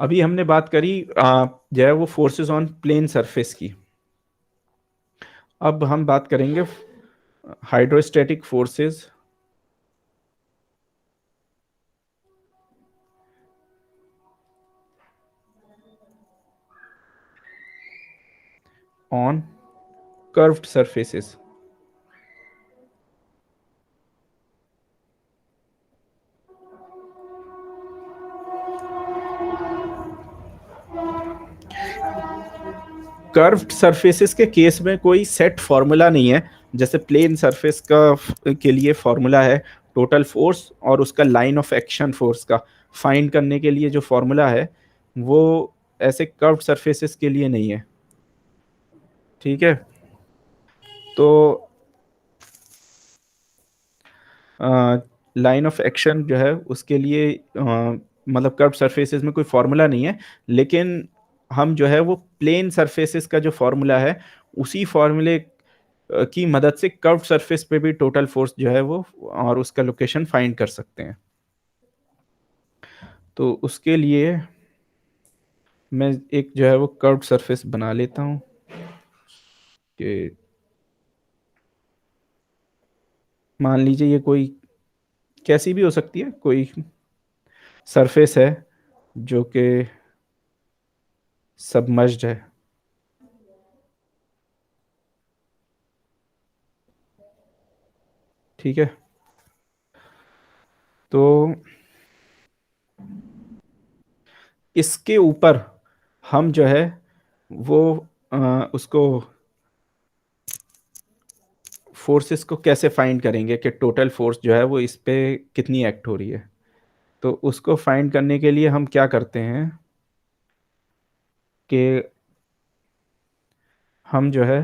अभी हमने बात करी जो है वो फोर्सेस ऑन प्लेन सरफेस की। अब हम बात करेंगे hydrostatic forces on curved surfaces. Curved surfaces के केस में कोई सेट फॉर्मूला नहीं है। जैसे प्लेन सरफेस का के लिए फॉर्मूला है टोटल फोर्स और उसका लाइन ऑफ एक्शन फोर्स का फाइंड करने के लिए जो फॉर्मूला है वो ऐसे कर्व्ड सरफेसेस के लिए नहीं है। ठीक है। तो लाइन ऑफ एक्शन जो है उसके लिए मतलब कर्व सरफेसेस में कोई फॉर्मूला नहीं है, लेकिन हम जो है वो प्लेन सरफेसेस का जो फॉर्मूला है उसी फॉर्मूले की मदद से कर्व सरफेस पे भी टोटल फोर्स जो है वो और उसका लोकेशन फाइंड कर सकते हैं। तो उसके लिए मैं एक जो है वो कर्व सरफेस बना लेता हूँ कि मान लीजिए ये कोई कैसी भी हो सकती है, कोई सरफेस है जो कि सबमर्ज्ड है। ठीक है। तो इसके ऊपर हम जो है वो उसको फोर्सेस को कैसे फाइंड करेंगे कि टोटल फोर्स जो है वो इस पे कितनी एक्ट हो रही है। तो उसको फाइंड करने के लिए हम क्या करते हैं कि हम जो है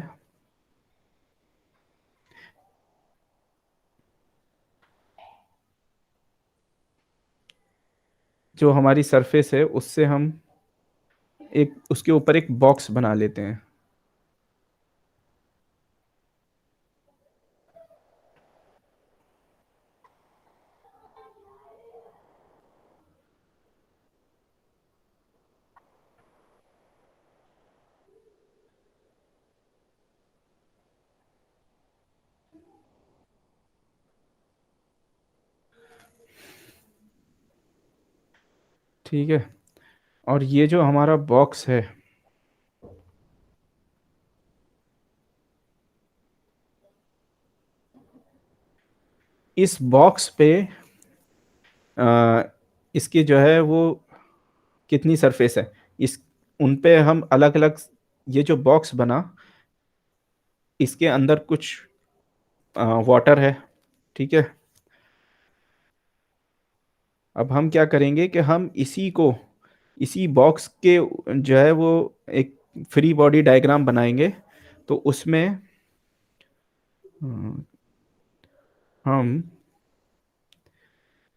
जो हमारी सरफेस है उससे हम एक उसके ऊपर एक बॉक्स बना लेते हैं। ठीक है। और ये जो हमारा बॉक्स है इस बॉक्स पे आ, इसकी जो है वो कितनी सरफेस है इस उन पे हम अलग अलग ये जो बॉक्स बना इसके अंदर कुछ वाटर है। ठीक है। अब हम क्या करेंगे कि हम इसी बॉक्स के जो है वो एक फ्री बॉडी डायग्राम बनाएंगे। तो उसमें हम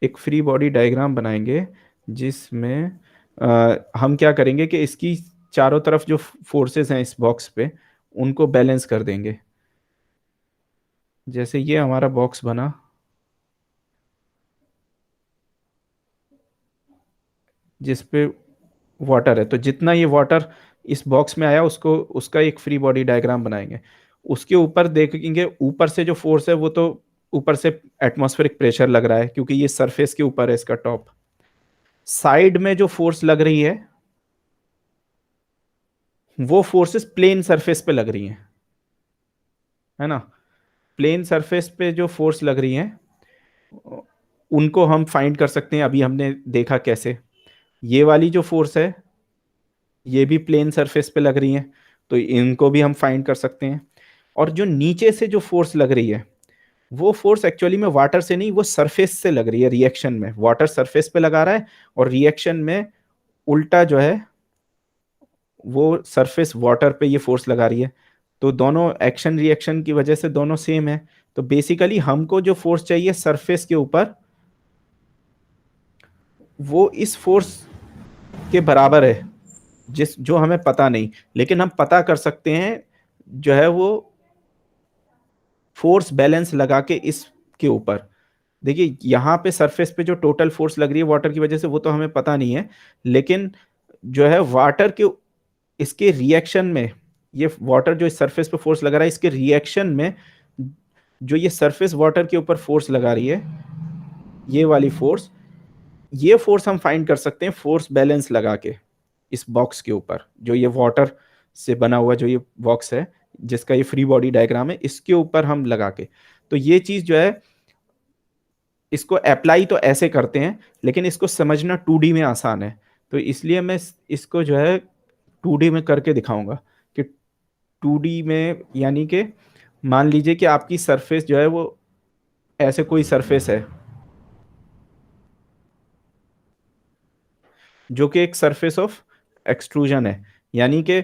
एक फ्री बॉडी डायग्राम बनाएंगे जिसमें हम क्या करेंगे कि इसकी चारों तरफ जो फोर्सेस हैं इस बॉक्स पे उनको बैलेंस कर देंगे। जैसे ये हमारा बॉक्स बना, जिस पे वाटर है, तो जितना ये वाटर इस बॉक्स में आया उसको उसका एक फ्री बॉडी डायग्राम बनाएंगे। उसके ऊपर देखेंगे ऊपर से जो फोर्स है वो तो ऊपर से एटमॉस्फेरिक प्रेशर लग रहा है क्योंकि ये सरफेस के ऊपर है इसका टॉप। साइड में जो फोर्स लग रही है वो फोर्सेस प्लेन सरफेस पे लग रही हैं, है ना। प्लेन सरफेस पे जो फोर्स लग रही हैं उनको हम फाइंड कर सकते हैं। अभी हमने देखा कैसे ये वाली जो फोर्स है ये भी प्लेन सरफेस पे लग रही हैं, तो इनको भी हम फाइंड कर सकते हैं। और जो नीचे से जो फोर्स लग रही है वो फोर्स एक्चुअली में वाटर से नहीं, वो सरफेस से लग रही है। रिएक्शन में वाटर सरफेस पे लगा रहा है और रिएक्शन में उल्टा जो है वो सरफेस वाटर पे ये फोर्स लगा रही है। तो दोनों एक्शन रिएक्शन की वजह से दोनों सेम है। तो बेसिकली हमको जो फोर्स चाहिए सरफेस के ऊपर वो इस फोर्स के बराबर है जिस जो हमें पता नहीं, लेकिन हम पता कर सकते हैं जो है वो फोर्स बैलेंस लगा के इसके ऊपर। देखिए यहाँ पे सरफेस पे जो टोटल फोर्स लग रही है वाटर की वजह से वो तो हमें पता नहीं है, लेकिन जो है वाटर के इसके रिएक्शन में, ये वाटर जो इस सरफेस पे फोर्स लगा रहा है, इसके रिएक्शन में जो ये सरफेस वाटर के ऊपर फोर्स लगा रही है, ये वाली फोर्स, ये फोर्स हम फाइंड कर सकते हैं फोर्स बैलेंस लगा के इस बॉक्स के ऊपर, जो ये वाटर से बना हुआ जो ये बॉक्स है, जिसका ये फ्री बॉडी डायग्राम है, इसके ऊपर हम लगा के, तो ये चीज जो है, इसको अप्लाई तो ऐसे करते हैं, लेकिन इसको समझना 2D में आसान है, तो इसलिए मैं इसको जो है 2D में करके दिखाऊंगा कि 2D में, यानी कि मान लीजिए कि आपकी सरफेस जो है वो ऐसे कोई सरफेस है, जो कि एक सरफेस ऑफ एक्सट्रूजन है, यानी कि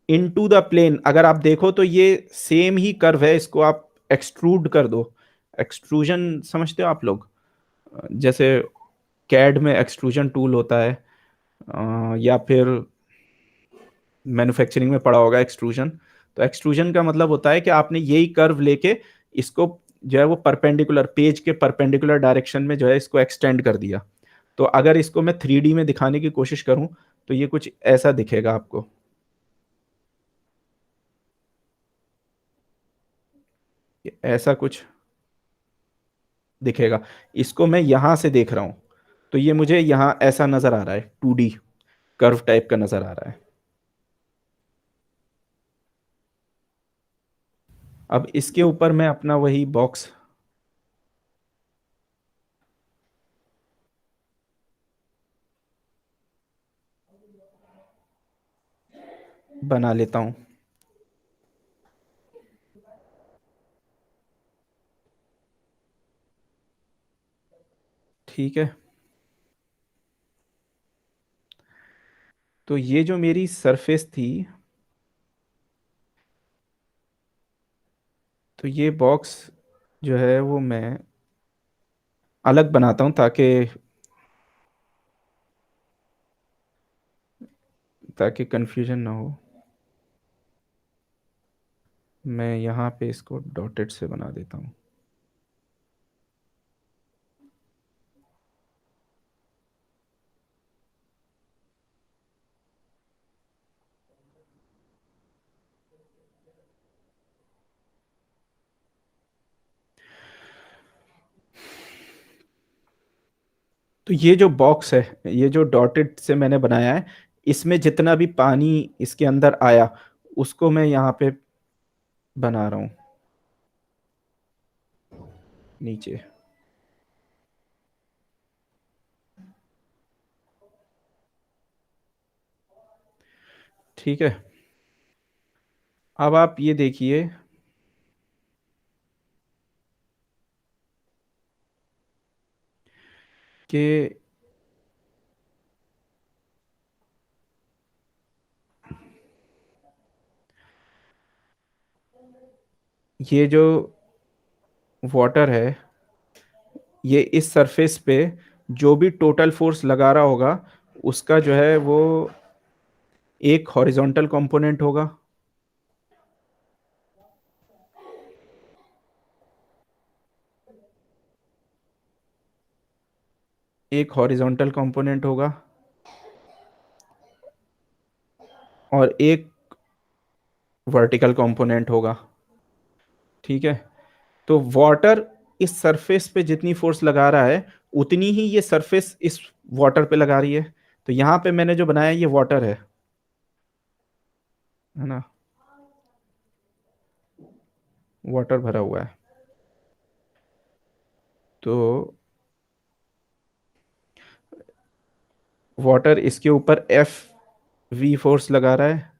इनटू द प्लेन अगर आप देखो तो ये सेम ही कर्व है, इसको आप एक्सट्रूड कर दो। एक्सट्रूजन समझते हो आप लोग? जैसे कैड में एक्सट्रूजन टूल होता है, या फिर मैन्युफैक्चरिंग में पड़ा होगा एक्सट्रूजन। तो एक्सट्रूजन का मतलब होता है कि आपने यही कर्व लेके इसको जो है वो परपेंडिकुलर, पेज के परपेंडिकुलर डायरेक्शन में जो है इसको एक्सटेंड कर दिया। तो अगर इसको मैं 3D में दिखाने की कोशिश करूं तो ये कुछ ऐसा दिखेगा आपको, ऐसा कुछ दिखेगा। इसको मैं यहां से देख रहा हूं तो ये मुझे यहां ऐसा नजर आ रहा है, 2D कर्व टाइप का नजर आ रहा है। अब इसके ऊपर मैं अपना वही बॉक्स बना लेता हूं। ठीक है, तो ये जो मेरी सरफेस थी, तो ये बॉक्स जो है वो मैं अलग बनाता हूं ताकि ताकि कंफ्यूजन ना हो। मैं यहाँ पे इसको डॉटेड से बना देता हूँ। तो ये जो बॉक्स है, ये जो डॉटेड से मैंने बनाया है, इसमें जितना भी पानी इसके अंदर आया उसको मैं यहाँ पे बना रहा हूँ नीचे। ठीक है, अब आप ये देखिए कि ये जो वाटर है, ये इस सरफेस पे जो भी टोटल फोर्स लगा रहा होगा उसका जो है वो एक हॉरिजॉन्टल कंपोनेंट होगा, एक हॉरिजॉन्टल कंपोनेंट होगा और एक वर्टिकल कंपोनेंट होगा। ठीक है, तो वाटर इस सरफेस पे जितनी फोर्स लगा रहा है उतनी ही ये सरफेस इस वाटर पे लगा रही है। तो यहाँ पे मैंने जो बनाया ये वाटर है ना, वाटर भरा हुआ है। तो वाटर इसके ऊपर एफ वी फोर्स लगा रहा है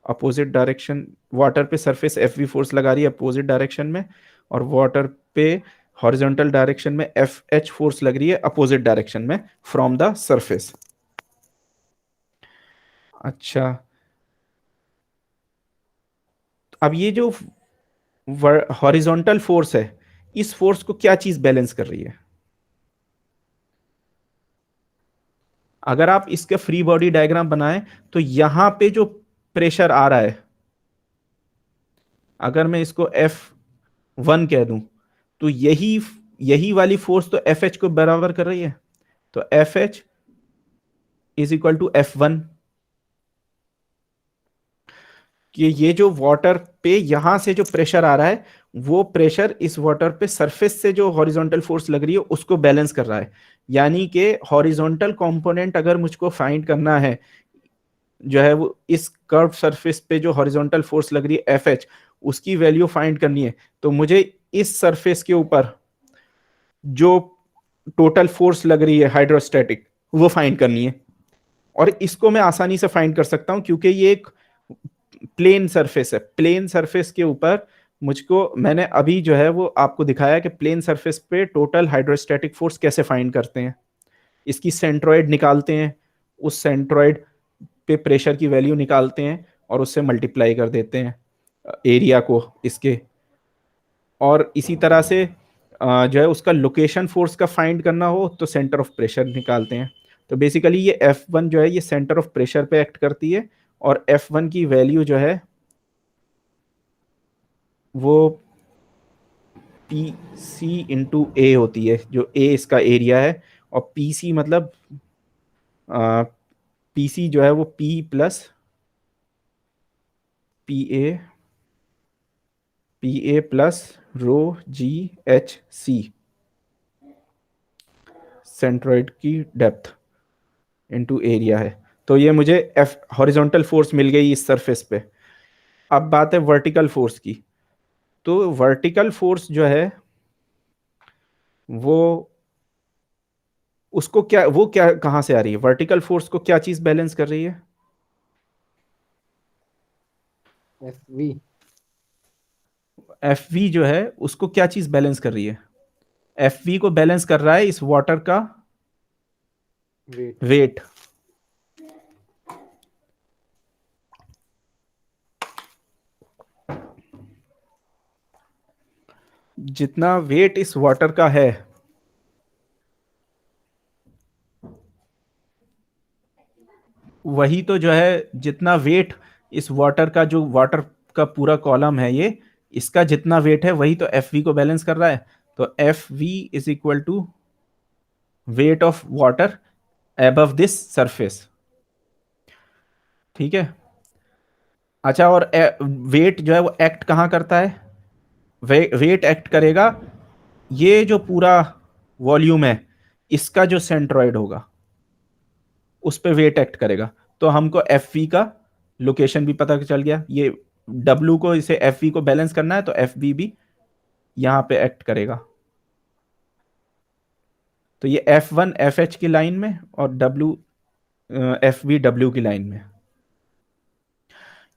अपोजिट डायरेक्शन, वाटर पे सरफेस एफ वी फोर्स लगा रही है अपोजिट डायरेक्शन में, और वाटर पे हॉरिजॉन्टल डायरेक्शन में एफ एच फोर्स लग रही है अपोजिट डायरेक्शन में फ्रॉम द सरफेस। अच्छा, अब ये जो हॉरिजॉन्टल फोर्स है, इस फोर्स को क्या चीज बैलेंस कर रही है? अगर आप इसका फ्री बॉडी डायग्राम बनाएं तो यहां पे जो प्रेशर आ रहा है, अगर मैं इसको F1 कह दूं, तो यही यही वाली फोर्स तो एफ एच को बराबर कर रही है। तो F H is equal to F1, कि ये जो वाटर पे यहां से जो प्रेशर आ रहा है, वो प्रेशर इस वाटर पे सरफेस से जो हॉरिजॉन्टल फोर्स लग रही है उसको बैलेंस कर रहा है। यानी कि हॉरिजॉन्टल कंपोनेंट अगर मुझको फाइंड करना है, जो है वो इस कर्व सरफेस पे जो हॉरिजॉन्टल फोर्स लग रही है FH, उसकी वैल्यू फाइंड करनी है, तो मुझे इस सरफेस के ऊपर जो टोटल फोर्स लग रही है हाइड्रोस्टैटिक, वो फाइंड करनी है। और इसको मैं आसानी से फाइंड कर सकता हूं क्योंकि ये एक प्लेन सरफेस है। प्लेन सरफेस के ऊपर मुझको, मैंने अभी जो है वो आपको दिखाया कि प्लेन सरफेस पे टोटल हाइड्रोस्टैटिक फोर्स कैसे फाइंड करते हैं। इसकी सेंट्रोइड निकालते हैं, उस सेंट्रोइड पे प्रेशर की वैल्यू निकालते हैं और उससे मल्टीप्लाई कर देते हैं एरिया को इसके। और इसी तरह से जो है उसका लोकेशन फोर्स का फाइंड करना हो तो सेंटर ऑफ प्रेशर निकालते हैं। तो बेसिकली ये F1 जो है ये सेंटर ऑफ प्रेशर पे एक्ट करती है, और F1 की वैल्यू जो है वो पी सी इंटू ए होती है, जो ए इसका एरिया है। और पी सी मतलब पी सी जो है वो P A plus rho G H C, centroid की डेप्थ इनटू एरिया है। तो ये मुझे एफ हॉरिजॉन्टल फोर्स मिल गई इस सरफेस पे। अब बात है वर्टिकल फोर्स की। तो वर्टिकल फोर्स जो है वो, उसको क्या, वो क्या कहां से आ रही है, वर्टिकल फोर्स को क्या चीज बैलेंस कर रही है? FV। एफ वी जो है उसको क्या चीज बैलेंस कर रही है? एफ वी को बैलेंस कर रहा है इस वाटर का वेट। वेट। जितना वेट इस वाटर का है, वही तो जो है, जितना वेट इस वाटर का, जो वाटर का पूरा कॉलम है ये, इसका जितना वेट है वही तो एफ वी को बैलेंस कर रहा है। तो F V is equal to weight of water above this surface. ठीक है। अच्छा, और वेट जो है वो एक्ट कहाँ करता है? वेट एक्ट करेगा, ये जो पूरा वॉल्यूम है इसका जो सेंट्रॉइड होगा उस पे वेट एक्ट करेगा। तो हमको एफ वी का लोकेशन भी पता चल गया। ये डब्ल्यू को, इसे एफ वी को बैलेंस करना है तो एफ वी भी यहां पे एक्ट करेगा। तो ये F1 FH की लाइन में और W FV W की लाइन में।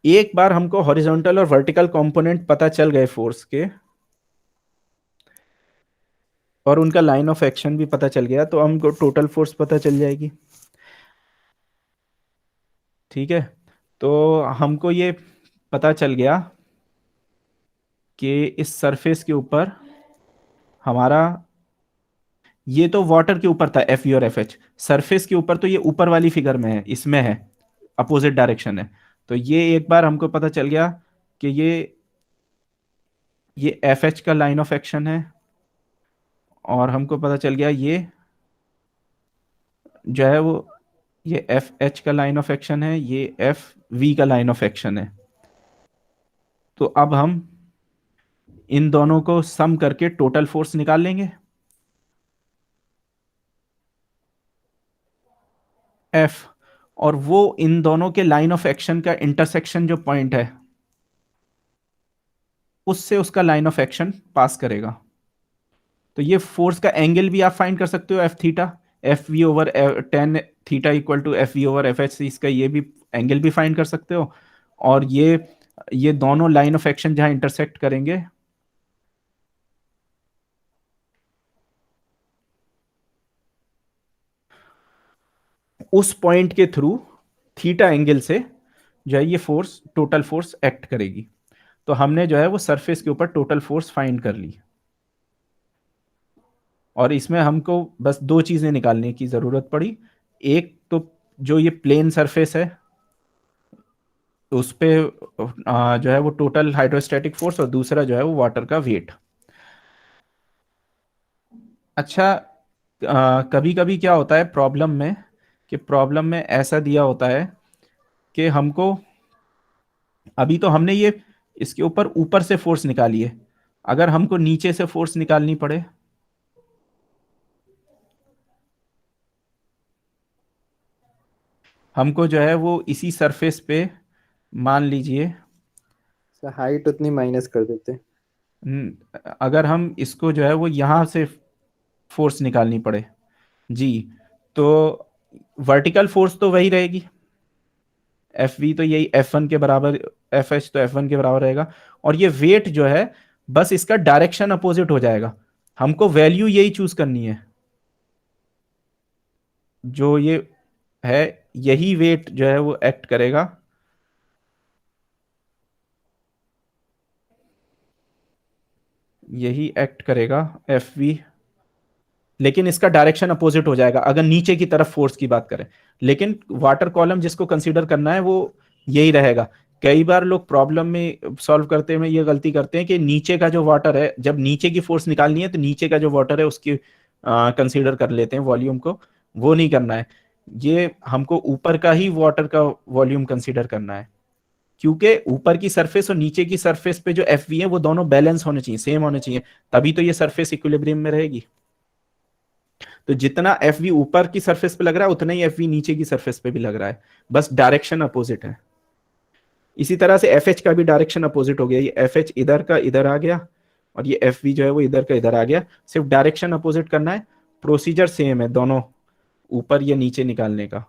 एक बार हमको हॉरिजॉन्टल और वर्टिकल कंपोनेंट पता चल गए फोर्स के, और उनका लाइन ऑफ एक्शन भी पता चल गया, तो हमको टोटल फोर्स पता चल जाएगी। ठीक है। तो हमको ये पता चल गया कि इस सरफेस के ऊपर हमारा, ये तो वाटर के ऊपर था एफ ई और एफ एच, सरफेस के ऊपर तो ये ऊपर वाली फिगर में है, इसमें है, अपोजिट डायरेक्शन है। तो ये एक बार हमको पता चल गया कि ये एफ एच का लाइन ऑफ एक्शन है, और हमको पता चल गया ये जो है वो, ये एफ एच का लाइन ऑफ एक्शन है, ये एफ वी का लाइन ऑफ एक्शन है। तो अब हम इन दोनों को सम करके टोटल फोर्स निकाल लेंगे, एफ। और वो इन दोनों के लाइन ऑफ एक्शन का इंटरसेक्शन जो पॉइंट है, उससे उसका लाइन ऑफ एक्शन पास करेगा। तो ये फोर्स का एंगल भी आप फाइंड कर सकते हो, F theta, F V over tan theta equal to F V over F H, इसका ये भी एंगल भी फाइंड कर सकते हो। और ये दोनों लाइन ऑफ एक्शन जहां इंटरसेक्ट करेंगे, उस पॉइंट के थ्रू थीटा एंगल से जो है ये फोर्स, टोटल फोर्स एक्ट करेगी। तो हमने जो है वो सरफेस के ऊपर टोटल फोर्स फाइंड कर ली। और इसमें हमको बस दो चीजें निकालने की जरूरत पड़ी। एक तो जो ये प्लेन सरफेस है उस पे जो है वो टोटल हाइड्रोस्टैटिक फोर्स, और दूसरा जो है वो वाटर का वेट। अच्छा, कभी कभी क्या होता है प्रॉब्लम में कि प्रॉब्लम में ऐसा दिया होता है कि हमको, अभी तो हमने ये इसके ऊपर ऊपर से फोर्स निकाली है, अगर हमको नीचे से फोर्स निकालनी पड़े, हमको जो है वो इसी सरफेस पे, मान लीजिए हाइट उतनी माइनस कर देते। अगर हम इसको जो है वो यहां से फोर्स निकालनी पड़े जी, तो वर्टिकल फोर्स तो वही रहेगी, एफ वी तो यही एफ वन के बराबर, एफ एच तो एफ वन के बराबर रहेगा, और ये वेट जो है बस इसका डायरेक्शन अपोजिट हो जाएगा, हमको वैल्यू यही चूज करनी है, जो ये है यही वेट जो है वो एक्ट करेगा, यही एक्ट करेगा एफ वी, लेकिन इसका डायरेक्शन अपोजिट हो जाएगा अगर नीचे की तरफ फोर्स की बात करें, लेकिन वाटर कॉलम जिसको कंसीडर करना है वो यही रहेगा। कई बार लोग प्रॉब्लम में सॉल्व करते में ये गलती करते हैं कि नीचे का जो वाटर है, जब नीचे की फोर्स निकालनी है तो नीचे का जो वाटर है उसकी कंसीडर कर लेते हैं वॉल्यूम को, वो नहीं करना है, ये हमको ऊपर का ही वाटर का वॉल्यूम कंसीडर करना है, क्योंकि ऊपर की सरफेस और नीचे की सरफेस पे जो एफ वी है वो दोनों बैलेंस होने चाहिए, सेम होने चाहिए, तभी तो ये सरफेस इक्विलिब्रियम में रहेगी। तो जितना एफ वी ऊपर की सरफेस पे लग रहा है उतना ही एफ वी नीचे की सरफेस पे भी लग रहा है, बस डायरेक्शन अपोजिट है। इसी तरह से एफ एच का भी डायरेक्शन अपोजिट हो गया, ये एफ एच इधर का इधर आ गया और ये एफ वी जो है वो इधर का इधर आ गया, सिर्फ डायरेक्शन अपोजिट करना है, प्रोसीजर सेम है दोनों ऊपर या नीचे निकालने का।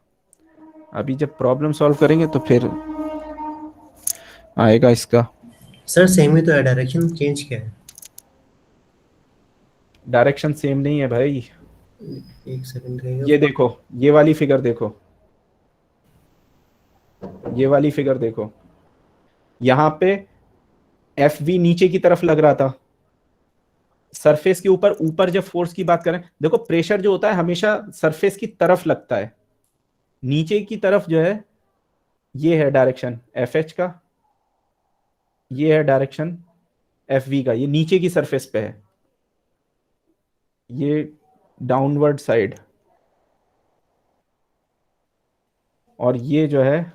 अभी जब प्रॉब्लम सॉल्व करेंगे तो फिर आएगा इसका। सर सेम ही तो है, डायरेक्शन चेंज क्या है? डायरेक्शन सेम नहीं है भाई, एक सेकंड रहेगा। ये देखो, ये वाली फिगर देखो, ये वाली फिगर देखो, यहां पे एफ वी नीचे की तरफ लग रहा था, सरफेस के ऊपर, ऊपर जब फोर्स की बात करें, देखो प्रेशर जो होता है हमेशा सरफेस की तरफ लगता है, नीचे की तरफ जो है ये है डायरेक्शन एफ एच का, ये है डायरेक्शन एफ वी का, ये नीचे की सरफेस पे है, ये डाउनवर्ड साइड, और ये जो है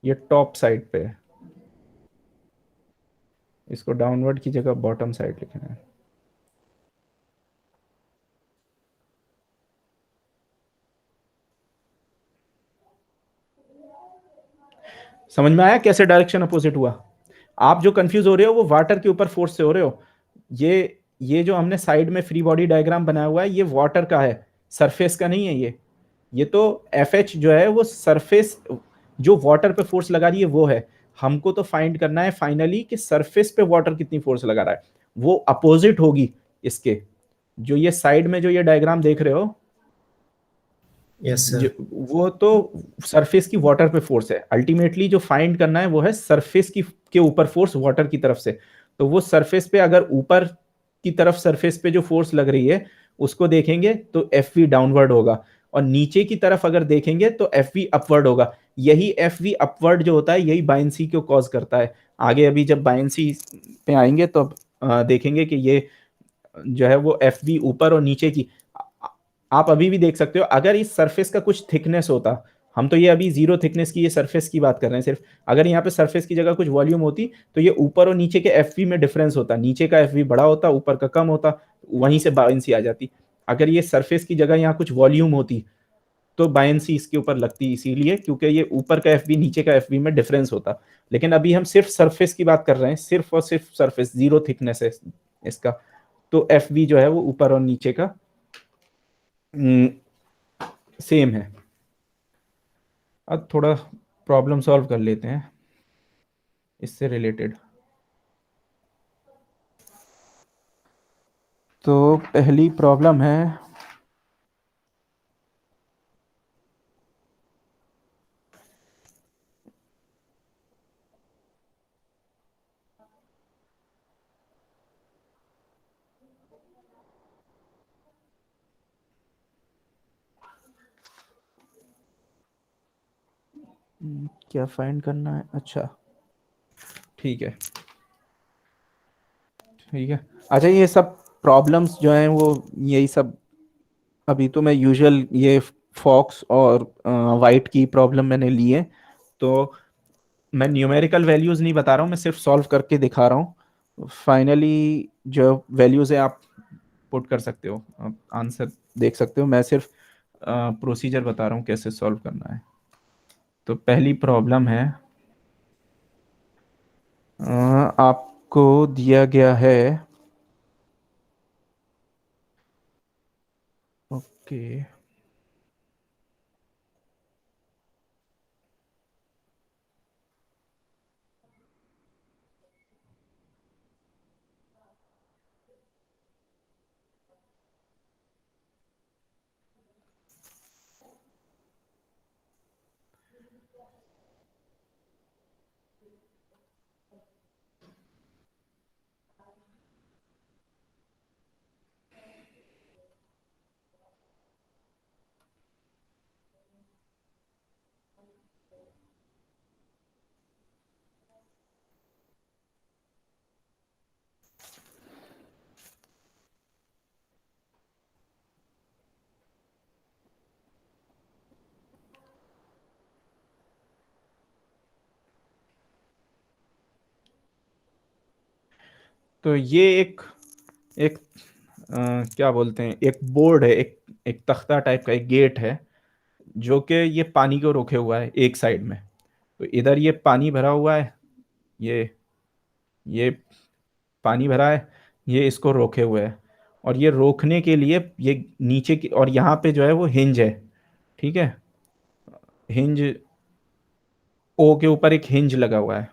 ये टॉप साइड पे है, इसको डाउनवर्ड की जगह बॉटम साइड लिखना है। समझ में आया कैसे डायरेक्शन अपोजिट हुआ? आप जो कंफ्यूज हो रहे हो वो वाटर के ऊपर फोर्स से हो रहे हो, ये जो हमने साइड में फ्री बॉडी डायग्राम बनाया हुआ है ये वाटर का है, सरफेस का नहीं है ये तो एफ एच जो है वो सरफेस, जो वाटर पे फोर्स लगा रही है वो है, हमको तो फाइंड करना है फाइनली कि सरफेस पे वाटर कितनी फोर्स लगा रहा है, वो अपोजिट होगी इसके, जो ये साइड में जो ये डायग्राम देख रहे हो, यस सर। वो तो सरफेस की वाटर पे फोर्स है, अल्टीमेटली जो फाइंड करना है वो है सरफेस की के ऊपर फोर्स वाटर की तरफ से, तो वो सरफेस पे अगर ऊपर की तरफ सरफेस पे जो फोर्स लग रही है उसको देखेंगे तो एफ वी डाउनवर्ड होगा, और नीचे की तरफ अगर देखेंगे तो एफ वी अपवर्ड होगा, यही एफ वी अपवर्ड जो होता है यही बायंसी को कॉज करता है। आगे अभी जब बायंसी पे आएंगे तो देखेंगे कि ये जो है वो एफ वी ऊपर और नीचे की, आप अभी भी देख सकते हो अगर इस सरफेस का कुछ थिकनेस होता, हम तो ये अभी जीरो थिकनेस की ये सरफेस की बात कर रहे हैं सिर्फ, अगर यहाँ पे सरफेस की जगह कुछ वॉल्यूम होती तो ये ऊपर और नीचे के एफ में डिफरेंस होता, नीचे का एफ बड़ा होता ऊपर का कम होता, वहीं से बायंसी आ जाती। अगर ये सरफेस की जगह यहाँ कुछ वॉल्यूम होती तो बायंसी इसके ऊपर लगती, इसीलिए क्योंकि ये ऊपर का एफ नीचे का एफ में डिफरेंस होता, लेकिन अभी हम सिर्फ सरफेस की बात कर रहे हैं, सिर्फ और सिर्फ सरफेस, जीरो थिकनेस है इसका, तो एफ जो है वो ऊपर और नीचे का सेम है। अब थोड़ा प्रॉब्लम सॉल्व कर लेते हैं इससे रिलेटेड। तो पहली प्रॉब्लम है, क्या फाइंड करना है, अच्छा ठीक है, ठीक है, अच्छा ये सब प्रॉब्लम्स जो हैं वो यही सब अभी तो मैं यूजुअल ये फॉक्स और वाइट की प्रॉब्लम मैंने ली है, तो मैं न्यूमेरिकल वैल्यूज नहीं बता रहा हूँ, मैं सिर्फ सॉल्व करके दिखा रहा हूँ। फाइनली जो वैल्यूज है आप पुट कर सकते हो, आप आंसर देख सकते हो। मैं सिर्फ प्रोसीजर बता रहा हूँ कैसे सॉल्व करना है। तो पहली प्रॉब्लम है, आपको दिया गया है, ओके, तो ये एक एक क्या बोलते हैं, एक बोर्ड है, एक एक तख्ता टाइप का एक गेट है, जो कि ये पानी को रोके हुआ है एक साइड में। तो इधर ये पानी भरा हुआ है, ये ये पानी भरा है, ये इसको रोके हुए है। और ये रोकने के लिए ये नीचे की, और यहाँ पे जो है वो हिंज है, ठीक है, हिंज, ओ के ऊपर एक हिंज लगा हुआ है,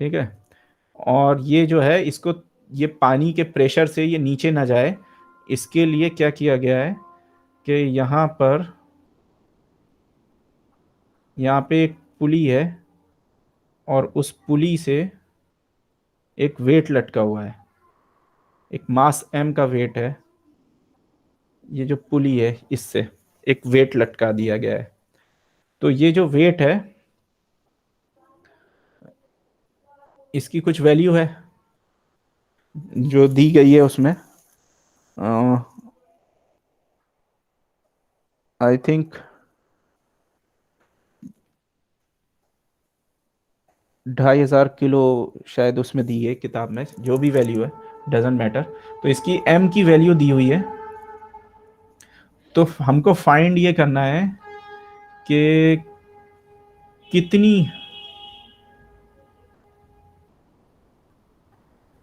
ठीक है। और ये जो है इसको, ये पानी के प्रेशर से ये नीचे ना जाए, इसके लिए क्या किया गया है कि यहाँ पे एक पुली है, और उस पुली से एक वेट लटका हुआ है, एक मास एम का वेट है, ये जो पुली है इससे एक वेट लटका दिया गया है। तो ये जो वेट है, इसकी कुछ वैल्यू है जो दी गई है उसमें, आई थिंक 2500 किलो शायद उसमें दी है किताब में, जो भी वैल्यू है डजेंट मैटर। तो इसकी एम की वैल्यू दी हुई है। तो हमको फाइंड ये करना है कि कितनी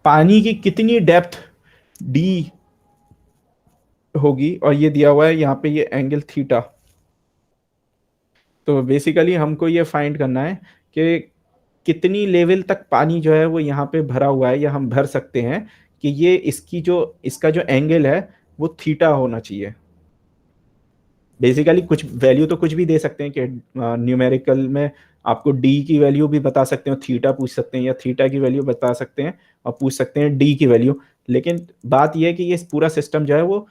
पानी की कितनी डेप्थ डी होगी, और ये दिया हुआ है यहाँ पे ये एंगल थीटा। तो बेसिकली हमको ये फाइंड करना है कि कितनी लेवल तक पानी जो है वो यहाँ पे भरा हुआ है, या हम भर सकते हैं कि ये इसकी जो, इसका जो एंगल है वो थीटा होना चाहिए। बेसिकली कुछ वैल्यू तो कुछ भी दे सकते हैं कि न्यूमेरिकल में आपको डी की वैल्यू भी बता सकते हो, थीटा पूछ सकते हैं, या थीटा की वैल्यू बता सकते हैं और पूछ सकते हैं डी की वैल्यू। लेकिन बात यह है कि ये पूरा सिस्टम जो है वो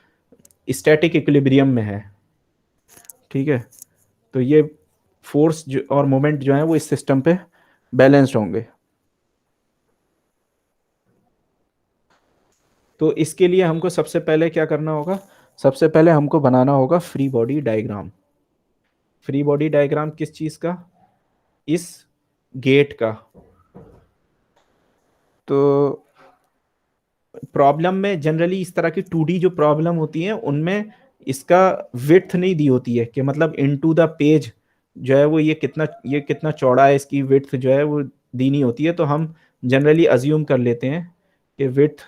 स्टैटिक इक्विलिब्रियम में है, ठीक है। तो ये फोर्स जो और मोमेंट जो है वो इस सिस्टम पे बैलेंस्ड होंगे। तो इसके लिए हमको सबसे पहले क्या करना होगा, सबसे पहले हमको बनाना होगा free body diagram. Free body diagram किस चीज का, इस गेट का। तो प्रॉब्लम में जनरली इस तरह की 2D जो प्रॉब्लम होती है उनमें इसका विड्थ नहीं दी होती है, कि मतलब इनटू द पेज जो है वो ये कितना चौड़ा है, इसकी विड्थ जो है वो दी नहीं होती है। तो हम जनरली अज्यूम कर लेते हैं कि विड्थ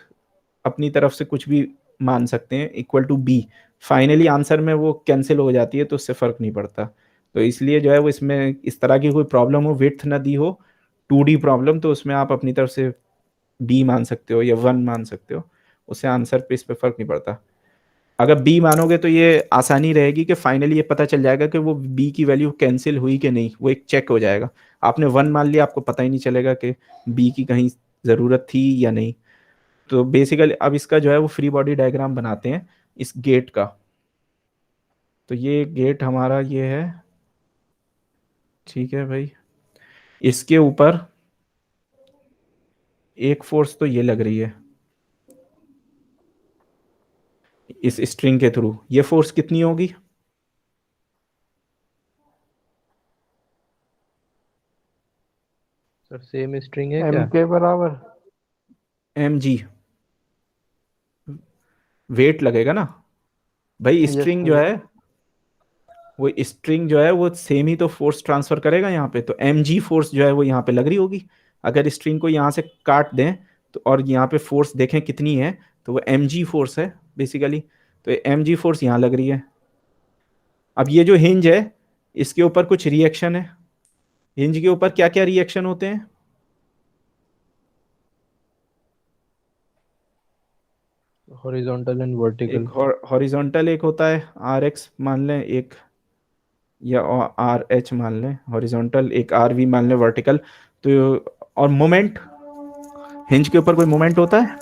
अपनी तरफ से कुछ भी मान सकते हैं equal to B. Finally answer में वो कैंसिल हो जाती है, तो उससे फर्क नहीं पड़ता। तो इसलिए जो है वो इसमें इस तरह की कोई प्रॉब्लम हो, विड्थ ना दी हो, 2D प्रॉब्लम, तो उसमें आप अपनी तरफ से बी मान सकते हो या 1 मान सकते हो, उससे आंसर पे इस पे फर्क नहीं पड़ता। अगर बी मानोगे तो ये आसानी रहेगी कि फाइनली ये पता चल जाएगा कि वो बी की वैल्यू कैंसिल हुई कि नहीं, वो एक चेक हो जाएगा। आपने 1 मान लिया, आपको पता ही नहीं चलेगा कि बी की कहीं ज़रूरत थी या नहीं। तो बेसिकली अब इसका जो है वो फ्री बॉडी डायग्राम बनाते हैं इस गेट का। तो ये गेट हमारा ये है, ठीक है भाई। इसके ऊपर एक फोर्स तो ये लग रही है, इस स्ट्रिंग के थ्रू, ये फोर्स कितनी होगी? सर सेम स्ट्रिंग है एम क्या? के बराबर। mg वेट लगेगा ना भाई, यस स्ट्रिंग जो सर। है वो स्ट्रिंग जो है वो सेम ही तो फोर्स ट्रांसफर करेगा यहाँ पे, तो mg फोर्स जो है वो यहाँ पे लग रही होगी। अगर स्ट्रिंग को यहाँ से काट दें तो और यहाँ पे फोर्स देखें कितनी है, तो वो mg फोर्स है बेसिकली, तो mg फोर्स यहाँ लग रही है। अब ये जो हिंज है इसके ऊपर कुछ रिएक्शन है, हिंज के ऊपर क्या क्या रिएक्शन होते हैं? Horizontal and vertical. एक हॉरिजॉन्टल एक होता है आर एक्स मान लें एक, या आर एच मान लें हॉरिजॉन्टल, एक आर वी मान लें वर्टिकल। तो और मोमेंट, हिंज के ऊपर कोई मोमेंट होता है?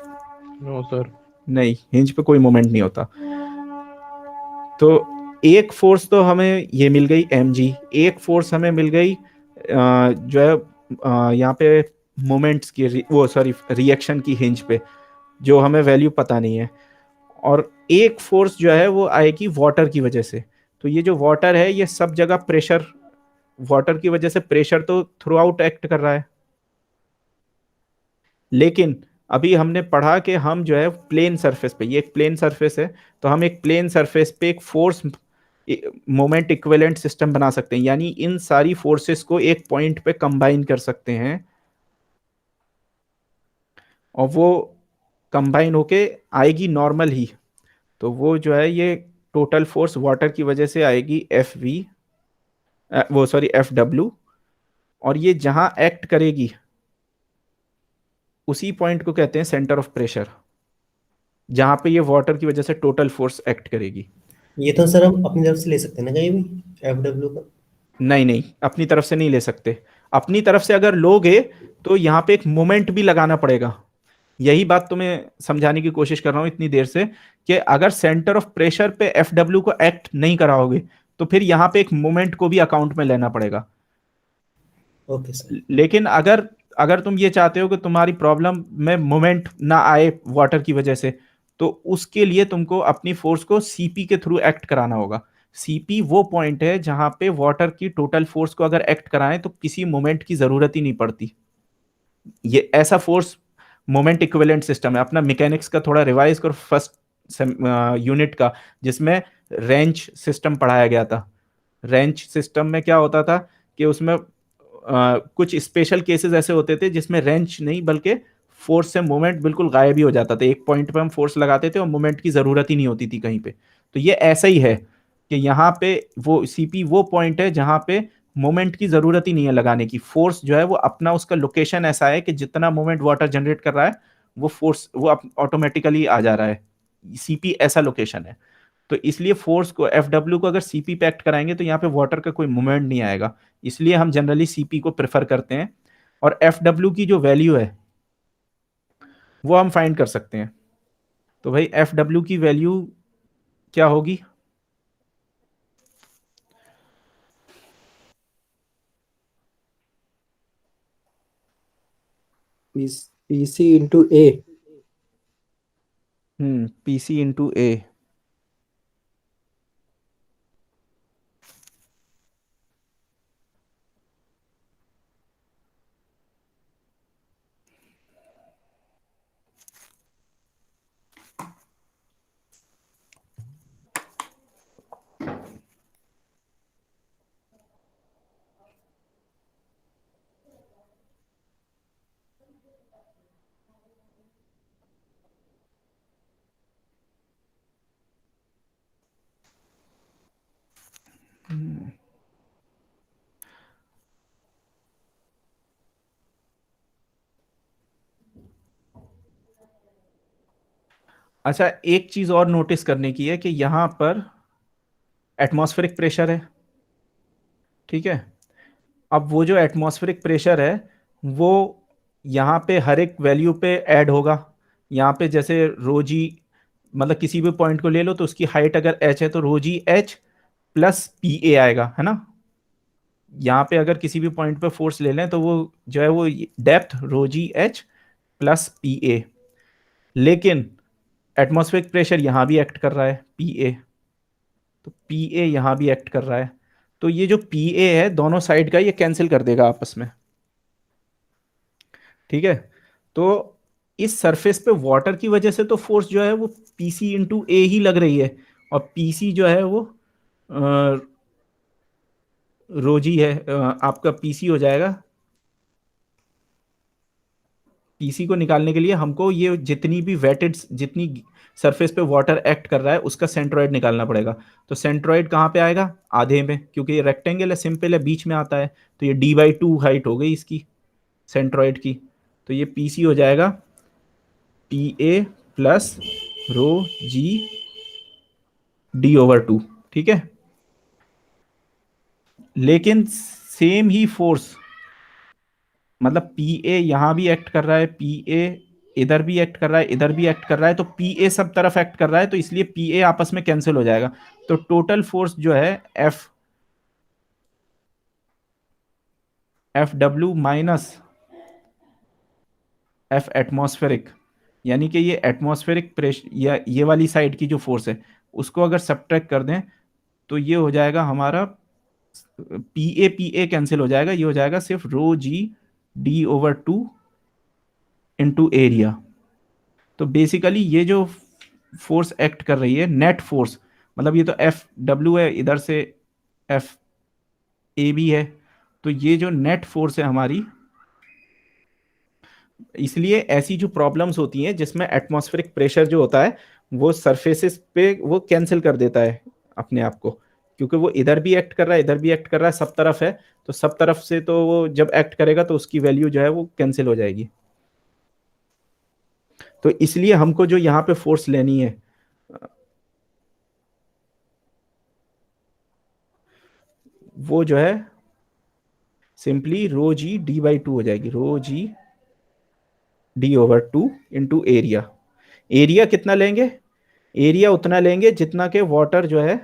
No sir. नहीं, हिंज पे कोई मोमेंट नहीं होता। तो एक फोर्स तो हमें ये मिल गई mg, एक फोर्स हमें मिल गई जो है यहाँ पे मोमेंट्स की वो सॉरी रिएक्शन की हिंज पे, जो हमें वैल्यू पता नहीं है। और एक फोर्स जो है वो आएगी वाटर की वजह से। तो ये जो वाटर है ये सब जगह प्रेशर, वाटर की वजह से प्रेशर तो थ्रू आउट एक्ट कर रहा है। लेकिन अभी हमने पढ़ा कि हम जो है प्लेन सरफेस पे, ये एक प्लेन सरफेस है, तो हम एक प्लेन सरफेस पे एक फोर्स मोमेंट इक्विवेलेंट सिस्टम बना सकते हैं, यानी इन सारी फोर्सेस को एक पॉइंट पे कंबाइन कर सकते हैं और वो कंबाइन होके आएगी नॉर्मल ही। तो वो जो है ये टोटल फोर्स वाटर की वजह से आएगी एफ वी, वो सॉरी एफ डब्ल्यू, और ये जहां एक्ट करेगी उसी पॉइंट को कहते हैं सेंटर ऑफ प्रेशर, जहां पे ये वाटर की वजह से टोटल फोर्स एक्ट करेगी। ये तो सर हम अपनी तरफ से ले सकते हैं ना कहीं भी, FW का? नहीं नहीं, अपनी तरफ से नहीं ले सकते। अपनी तरफ से अगर लोगे तो यहाँ पे एक मोमेंट भी लगाना पड़ेगा। यही बात तुम्हें समझाने की कोशिश कर रहा हूं इतनी देर से, कि अगर सेंटर ऑफ प्रेशर पे एफ डब्ल्यू को एक्ट नहीं कराओगे तो फिर यहाँ पे एक मोमेंट को भी अकाउंट में लेना पड़ेगा। Okay sir. लेकिन अगर अगर तुम ये चाहते हो कि तुम्हारी प्रॉब्लम में मोमेंट ना आए वाटर की वजह से, तो उसके लिए तुमको अपनी फोर्स को सीपी के थ्रू एक्ट कराना होगा। सीपी वो पॉइंट है जहां पे वाटर की टोटल फोर्स को अगर एक्ट कराएं तो किसी मोमेंट की जरूरत ही नहीं पड़ती। ये ऐसा फोर्स मोमेंट इक्विवेलेंट सिस्टम है। अपना मैकेनिक्स का थोड़ा रिवाइज करो फर्स्ट यूनिट का, जिसमें रेंच सिस्टम पढ़ाया गया था। रेंच सिस्टम में क्या होता था कि उसमें कुछ स्पेशल केसेस ऐसे होते थे जिसमें रेंच नहीं बल्कि फोर्स से मोमेंट बिल्कुल गायब ही हो जाता था। एक पॉइंट पे हम फोर्स लगाते थे और मोमेंट की जरूरत ही नहीं होती थी कहीं पे। तो ये ऐसा ही है कि यहाँ पे वो सीपी वो पॉइंट है जहां पे मोमेंट की जरूरत ही नहीं है लगाने की। फोर्स जो है वो अपना उसका लोकेशन ऐसा है कि जितना मोमेंट वाटर जनरेट कर रहा है वो फोर्स वो ऑटोमेटिकली आ जा रहा है। सीपी ऐसा लोकेशन है। तो इसलिए फोर्स को एफ डब्ल्यू को अगर सीपी पे एक्ट कराएंगे तो यहाँ पे वाटर का कोई मूवमेंट नहीं आएगा, इसलिए हम जनरली सीपी को प्रेफर करते हैं। और एफ डब्ल्यू की जो वैल्यू है वो हम फाइंड कर सकते हैं। तो भाई एफ डब्ल्यू की वैल्यू क्या होगी? PC इंटू ए। पीसी इंटू ए। अच्छा, एक चीज और नोटिस करने की है कि यहां पर एटमॉस्फेरिक प्रेशर है, ठीक है। अब वो जो एटमॉस्फेरिक प्रेशर है वो यहाँ पे हर एक वैल्यू पे ऐड होगा। यहाँ पे जैसे रोजी, मतलब किसी भी पॉइंट को ले लो तो उसकी हाइट अगर h है तो रोजी h प्लस पी ए आएगा, है ना। यहाँ पे अगर किसी भी पॉइंट पे फोर्स ले लें तो वो जो है वो डेप्थ रोजी h प्लस पी ए। लेकिन एटमॉस्फेरिक प्रेशर यहाँ भी एक्ट कर रहा है पी ए, तो पी ए यहाँ भी एक्ट कर रहा है, तो ये जो पी ए है दोनों साइड का ये कैंसिल कर देगा आपस में, ठीक है। तो इस सरफेस पे वाटर की वजह से तो फोर्स जो है वो पी सी इंटू ए ही लग रही है, और पी सी जो है वो रोजी है, आपका पीसी हो जाएगा। पीसी को निकालने के लिए हमको ये जितनी भी वेटेड, जितनी सरफेस पे वाटर एक्ट कर रहा है उसका सेंट्रोइड निकालना पड़ेगा। तो सेंट्रोइड कहाँ पे आएगा, आधे में, क्योंकि ये रेक्टेंगल है, सिंपल है, बीच में आता है, तो ये d/2 हाइट हो गई इसकी सेंट्रोइड की। तो ये पीसी हो जाएगा P A plus rho G d/2, ठीक है। लेकिन सेम ही फोर्स, मतलब पी ए यहां भी एक्ट कर रहा है, पी ए इधर भी एक्ट कर रहा है, इधर भी एक्ट कर रहा है, तो पी ए सब तरफ एक्ट कर रहा है, तो इसलिए पी ए आपस में कैंसिल हो जाएगा। तो टोटल फोर्स जो है F W minus F atmospheric, यानी कि ये एटमॉस्फेरिक प्रेशर या ये वाली साइड की जो फोर्स है उसको अगर सब्ट्रैक्ट कर दें तो ये हो जाएगा हमारा पी ए कैंसिल हो जाएगा, ये हो जाएगा सिर्फ रो जी d/2 इंटू एरिया। तो बेसिकली ये जो फोर्स एक्ट कर रही है नेट फोर्स, मतलब ये तो एफ डब्ल्यू है, इधर से एफ ए भी है, तो ये जो नेट फोर्स है हमारी, इसलिए ऐसी जो प्रॉब्लम्स होती हैं जिसमें एटमॉस्फेरिक प्रेशर जो होता है वो सरफेसेस पे वो कैंसिल कर देता है अपने आप को, क्योंकि वो इधर भी एक्ट कर रहा है, इधर भी एक्ट कर रहा है, सब तरफ है, तो सब तरफ से तो वो जब एक्ट करेगा तो उसकी वैल्यू जो है वो कैंसिल हो जाएगी। तो इसलिए हमको जो यहाँ पे फोर्स लेनी है वो जो है सिंपली रो जी d/2 हो जाएगी, रो G d/2 into area. Area कितना लेंगे, एरिया उतना लेंगे जितना के वाटर जो है,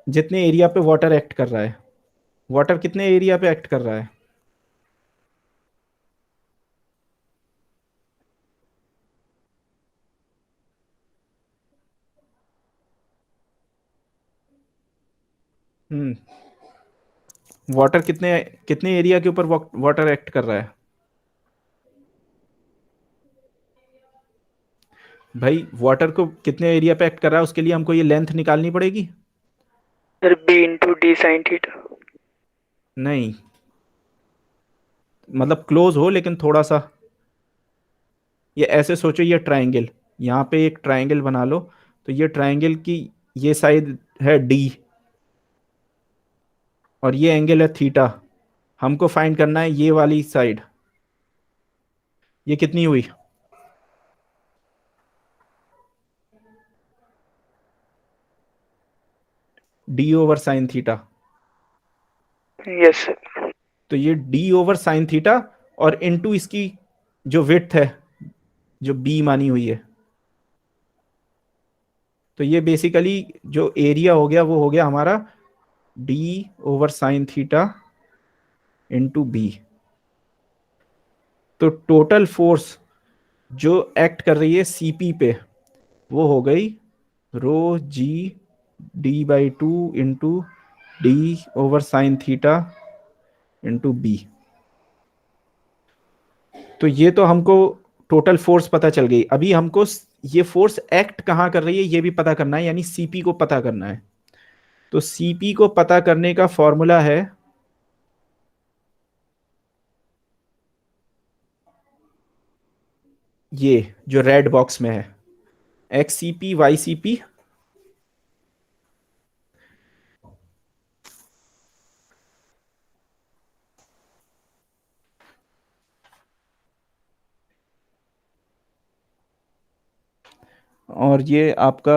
जितने एरिया पे वाटर एक्ट कर रहा है, वाटर कितने एरिया पे एक्ट कर रहा है, वाटर कितने कितने एरिया के ऊपर वाटर एक्ट कर रहा है भाई, वाटर को कितने एरिया पे एक्ट कर रहा है उसके लिए हमको ये लेंथ निकालनी पड़ेगी। Sir B into D sine theta. नहीं, मतलब क्लोज हो लेकिन थोड़ा सा, ये ऐसे सोचो, ये ट्रायंगल, यहाँ पे एक ट्रायंगल बना लो, तो ये ट्रायंगल की ये साइड है डी और ये एंगल है थीटा, हमको फाइंड करना है ये वाली साइड, ये कितनी हुई, d/sin थीटा। Yes sir. तो ये d/sin थीटा और इनटू इसकी जो विड्थ है जो b मानी हुई है, तो ये बेसिकली जो एरिया हो गया वो हो गया हमारा d/sin थीटा इंटू बी। तो टोटल फोर्स जो एक्ट कर रही है सीपी पे वो हो गई rho G d/2 into d/sin theta into B. तो ये तो हमको टोटल फोर्स पता चल गई, अभी हमको ये फोर्स एक्ट कहाँ कर रही है ये भी पता करना है, यानी सीपी को पता करना है। तो सीपी को पता करने का फॉर्मूला है ये जो रेड बॉक्स में है, X C P Y C P और ये आपका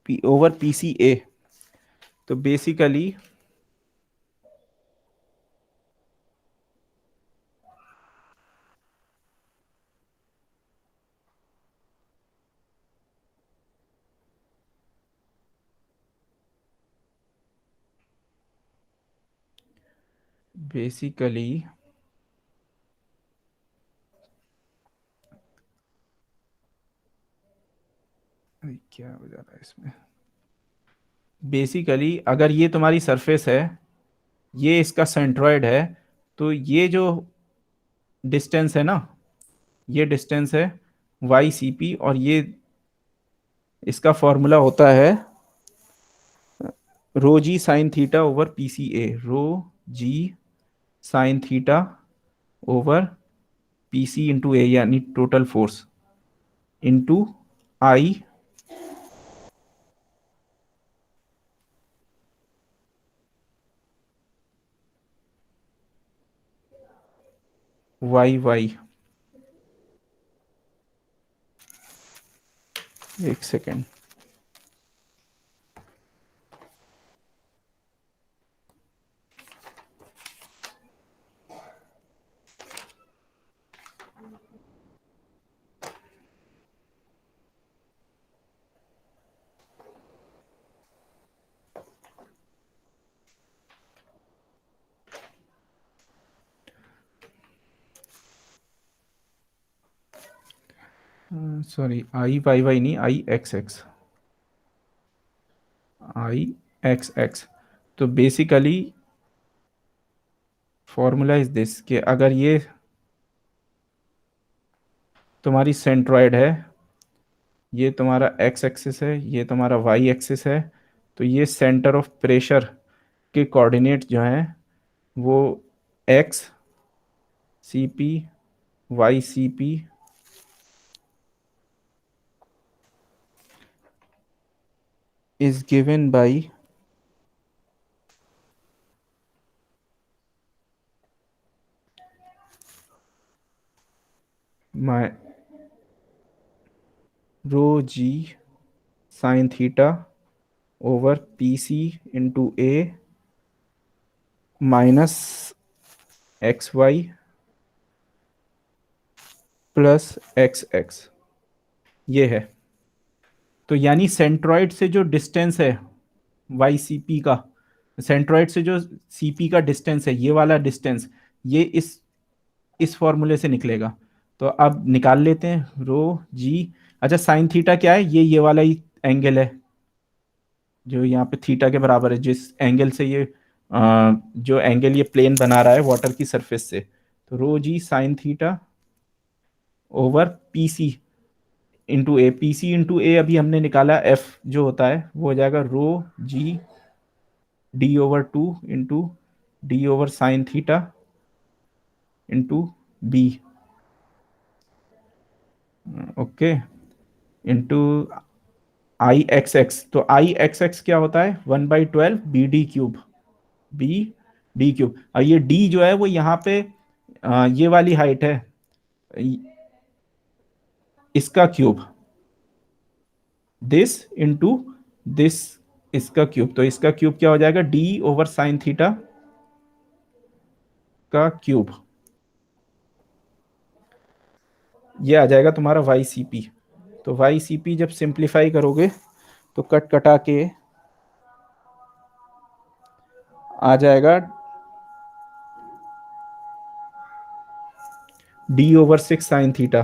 P over P C A. तो बेसिकली बेसिकली अरे क्या हो जा रहा है इसमें? बेसिकली अगर ये तुम्हारी सरफेस है, ये इसका सेंट्रॉइड है, तो ये जो डिस्टेंस है ना, ये डिस्टेंस है वाई सी पी, और ये इसका फॉर्मूला होता है rho G sine theta over P C A, rho G sine theta over P C into A, यानी total force into I Y Y. एक second, sorry, I Y Y नहीं, I X X, I X X. तो basically formula is this, कि अगर ये तुम्हारी centroid है, ये तुम्हारा एक्स एक्सिस है, ये तुम्हारा वाई एक्सिस है, तो ये सेंटर ऑफ प्रेशर के कोऑर्डिनेट जो हैं वो X C P Y C P is given by my rho g sin theta over pc into a minus X Y plus X X, ये है। तो यानी सेंट्रॉइड से जो डिस्टेंस है वाई सी पी का, सेंट्रॉइड से जो सी पी का डिस्टेंस है, ये वाला डिस्टेंस, ये इस फॉर्मूले से निकलेगा। तो अब निकाल लेते हैं रो जी। अच्छा, साइन थीटा क्या है? ये वाला ही एंगल है जो यहाँ पे थीटा के बराबर है, जिस एंगल से ये जो एंगल ये प्लेन बना रहा है वाटर की सरफेस से। तो rho G sine theta over P C into A, P C into A अभी हमने निकाला, एफ जो होता है वो हो जाएगा rho G D over two into D over sine theta into B, okay, into I X X. तो आई एक्स एक्स क्या होता है? 1/12 B D cube, B D cube. और ये डी जो है वो यहाँ पे ये वाली हाइट है, इसका क्यूब, दिस इंटू दिस, इसका क्यूब। तो इसका क्यूब क्या हो जाएगा? डी ओवर साइन थीटा का क्यूब, ये आ जाएगा तुम्हारा वाई सी पी। तो वाई सी पी जब सिंप्लीफाई करोगे तो कट कटा के आ जाएगा डी ओवर 6 साइन थीटा।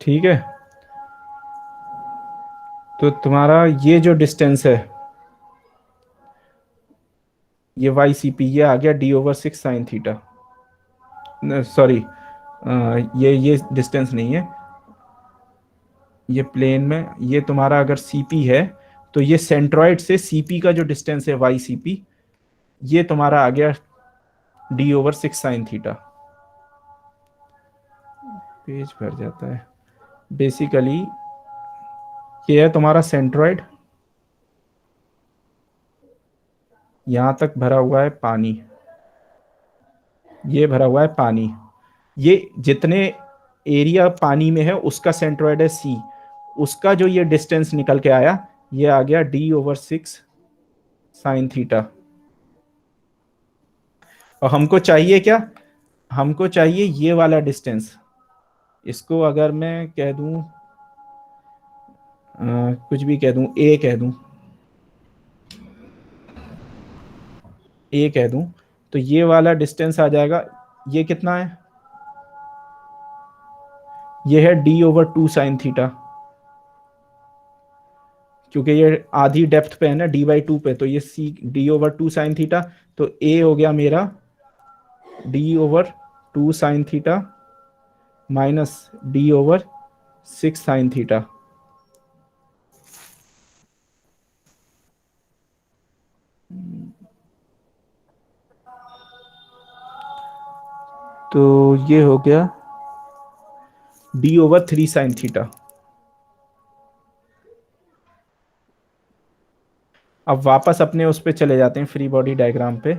ठीक है, तो तुम्हारा ये जो डिस्टेंस है, ये वाई सी पी, ये आ गया D over 6 sine theta. Sorry, ये डिस्टेंस नहीं है, ये प्लेन में, ये तुम्हारा अगर सी पी है तो ये सेंट्रॉइड से सी पी का जो डिस्टेंस है वाई सी पी, ये तुम्हारा आ गया D over 6 sine theta. Page भर जाता है। बेसिकली ये है तुम्हारा सेंट्रॉइड, यहां तक भरा हुआ है पानी, ये भरा हुआ है पानी, ये जितने एरिया पानी में है उसका सेंट्रॉइड है सी, उसका जो ये डिस्टेंस निकल के आया ये आ गया डी ओवर 6 साइन थीटा। और हमको चाहिए क्या? हमको चाहिए ये वाला डिस्टेंस। इसको अगर मैं कह दूं, कुछ भी कह दूं, ए कह दूं, ए कह दूं, तो ये वाला डिस्टेंस आ जाएगा, ये कितना है? ये है d/2 sin थीटा, क्योंकि ये आधी डेप्थ पे है ना d/2 पे, तो ये c d/2 sin थीटा, तो a हो गया मेरा d/2 sin theta minus d/6 sin theta. तो ये हो गया d/3 sin थीटा। अब वापस अपने उस पे चले जाते हैं, फ्री बॉडी डायग्राम पे।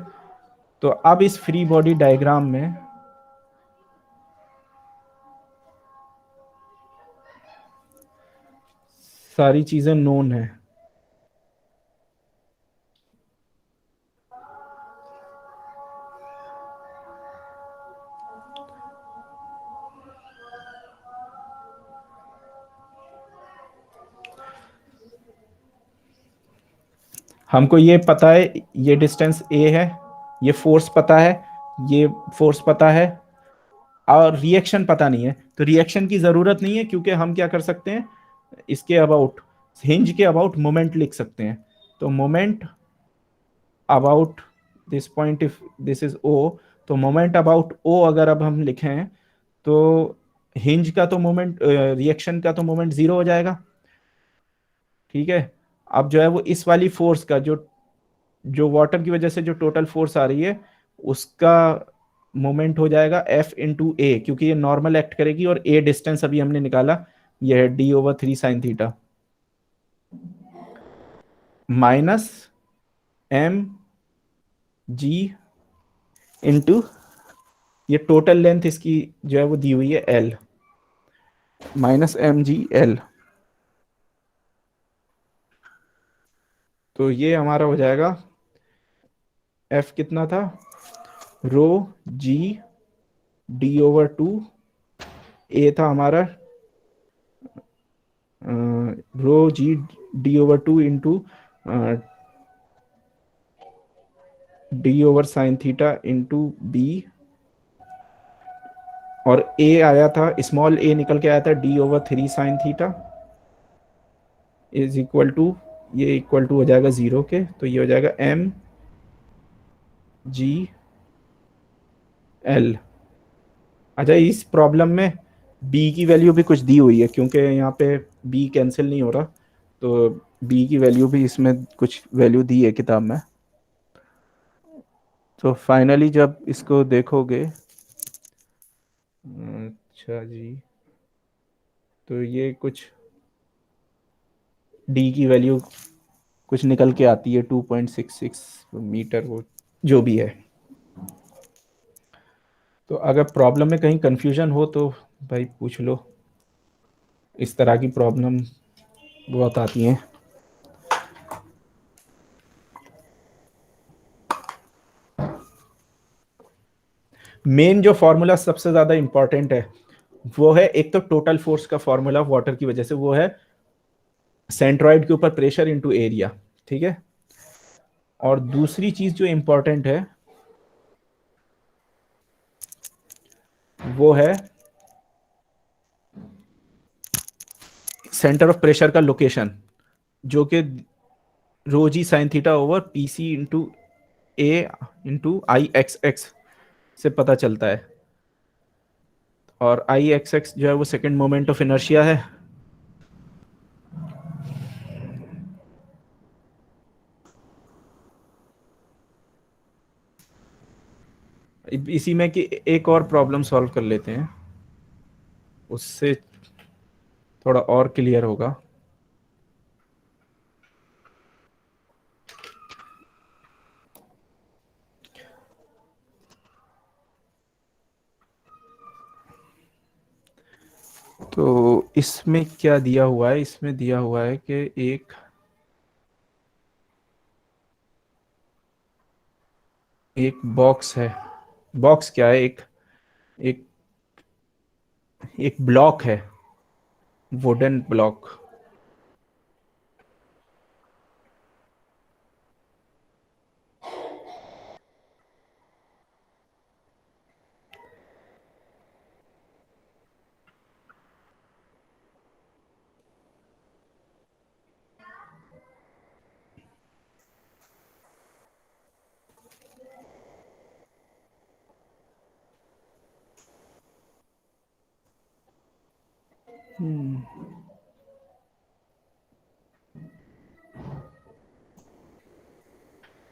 तो अब इस फ्री बॉडी डायग्राम में सारी चीजें नोन है। हमको ये पता है ये डिस्टेंस a है, ये फोर्स पता है, ये फोर्स पता है, और रिएक्शन पता नहीं है। तो रिएक्शन की जरूरत नहीं है, क्योंकि हम क्या कर सकते हैं, इसके अबाउट, हिंज के अबाउट मोमेंट लिख सकते हैं। तो moment about this point, if this is o, तो मोमेंट अबाउट o अगर अब हम लिखें, तो हिंज का तो मोमेंट, रिएक्शन का तो मोमेंट 0 हो जाएगा। ठीक है, अब जो है वो इस वाली फोर्स का, जो जो वाटर की वजह से जो टोटल फोर्स आ रही है, उसका मोमेंट हो जाएगा F/a, क्योंकि ये नॉर्मल एक्ट करेगी, और a डिस्टेंस अभी हमने निकाला, ये है d/3 sin theta minus mg into, ये टोटल लेंथ इसकी जो है वो दी हुई है l, माइनस mg/l। तो ये हमारा हो जाएगा, f कितना था, रो g d/2, a था हमारा रो G d/2 into d/sin theta into b, और a आया था, स्मॉल a निकल के आया था d/3 sin theta is equal to, ये इक्वल टू हो जाएगा 0 के, तो ये हो जाएगा mg/l। अच्छा, इस प्रॉब्लम में b की वैल्यू भी कुछ दी हुई है, क्योंकि यहाँ पे b कैंसिल नहीं हो रहा, तो b की वैल्यू भी इसमें कुछ वैल्यू दी है किताब में। तो फाइनली जब इसको देखोगे, अच्छा जी, तो ये कुछ d की वैल्यू कुछ निकल के आती है 2.66 मीटर, वो जो भी है। तो अगर प्रॉब्लम में कहीं कंफ्यूजन हो तो भाई पूछ लो, इस तरह की प्रॉब्लम बहुत आती हैं। मेन जो फॉर्मूला सबसे ज्यादा इंपॉर्टेंट है, वो है एक तो टोटल फोर्स का फॉर्मूला वाटर की वजह से, वो है सेंट्रॉइड के ऊपर प्रेशर इनटू एरिया। ठीक है, और दूसरी चीज जो इंपॉर्टेंट है वो है सेंटर ऑफ प्रेशर का लोकेशन, जो कि rho G sine theta over P C into A into I X X से पता चलता है। और आई एक्स एक्स जो है वो सेकेंड मोमेंट ऑफ इनर्शिया है। इसी में कि एक और प्रॉब्लम सॉल्व कर लेते हैं, उससे थोड़ा और क्लियर होगा। तो इसमें क्या दिया हुआ है, इसमें दिया हुआ है कि एक बॉक्स है, बॉक्स क्या है, एक एक ब्लॉक है, वुडन ब्लॉक।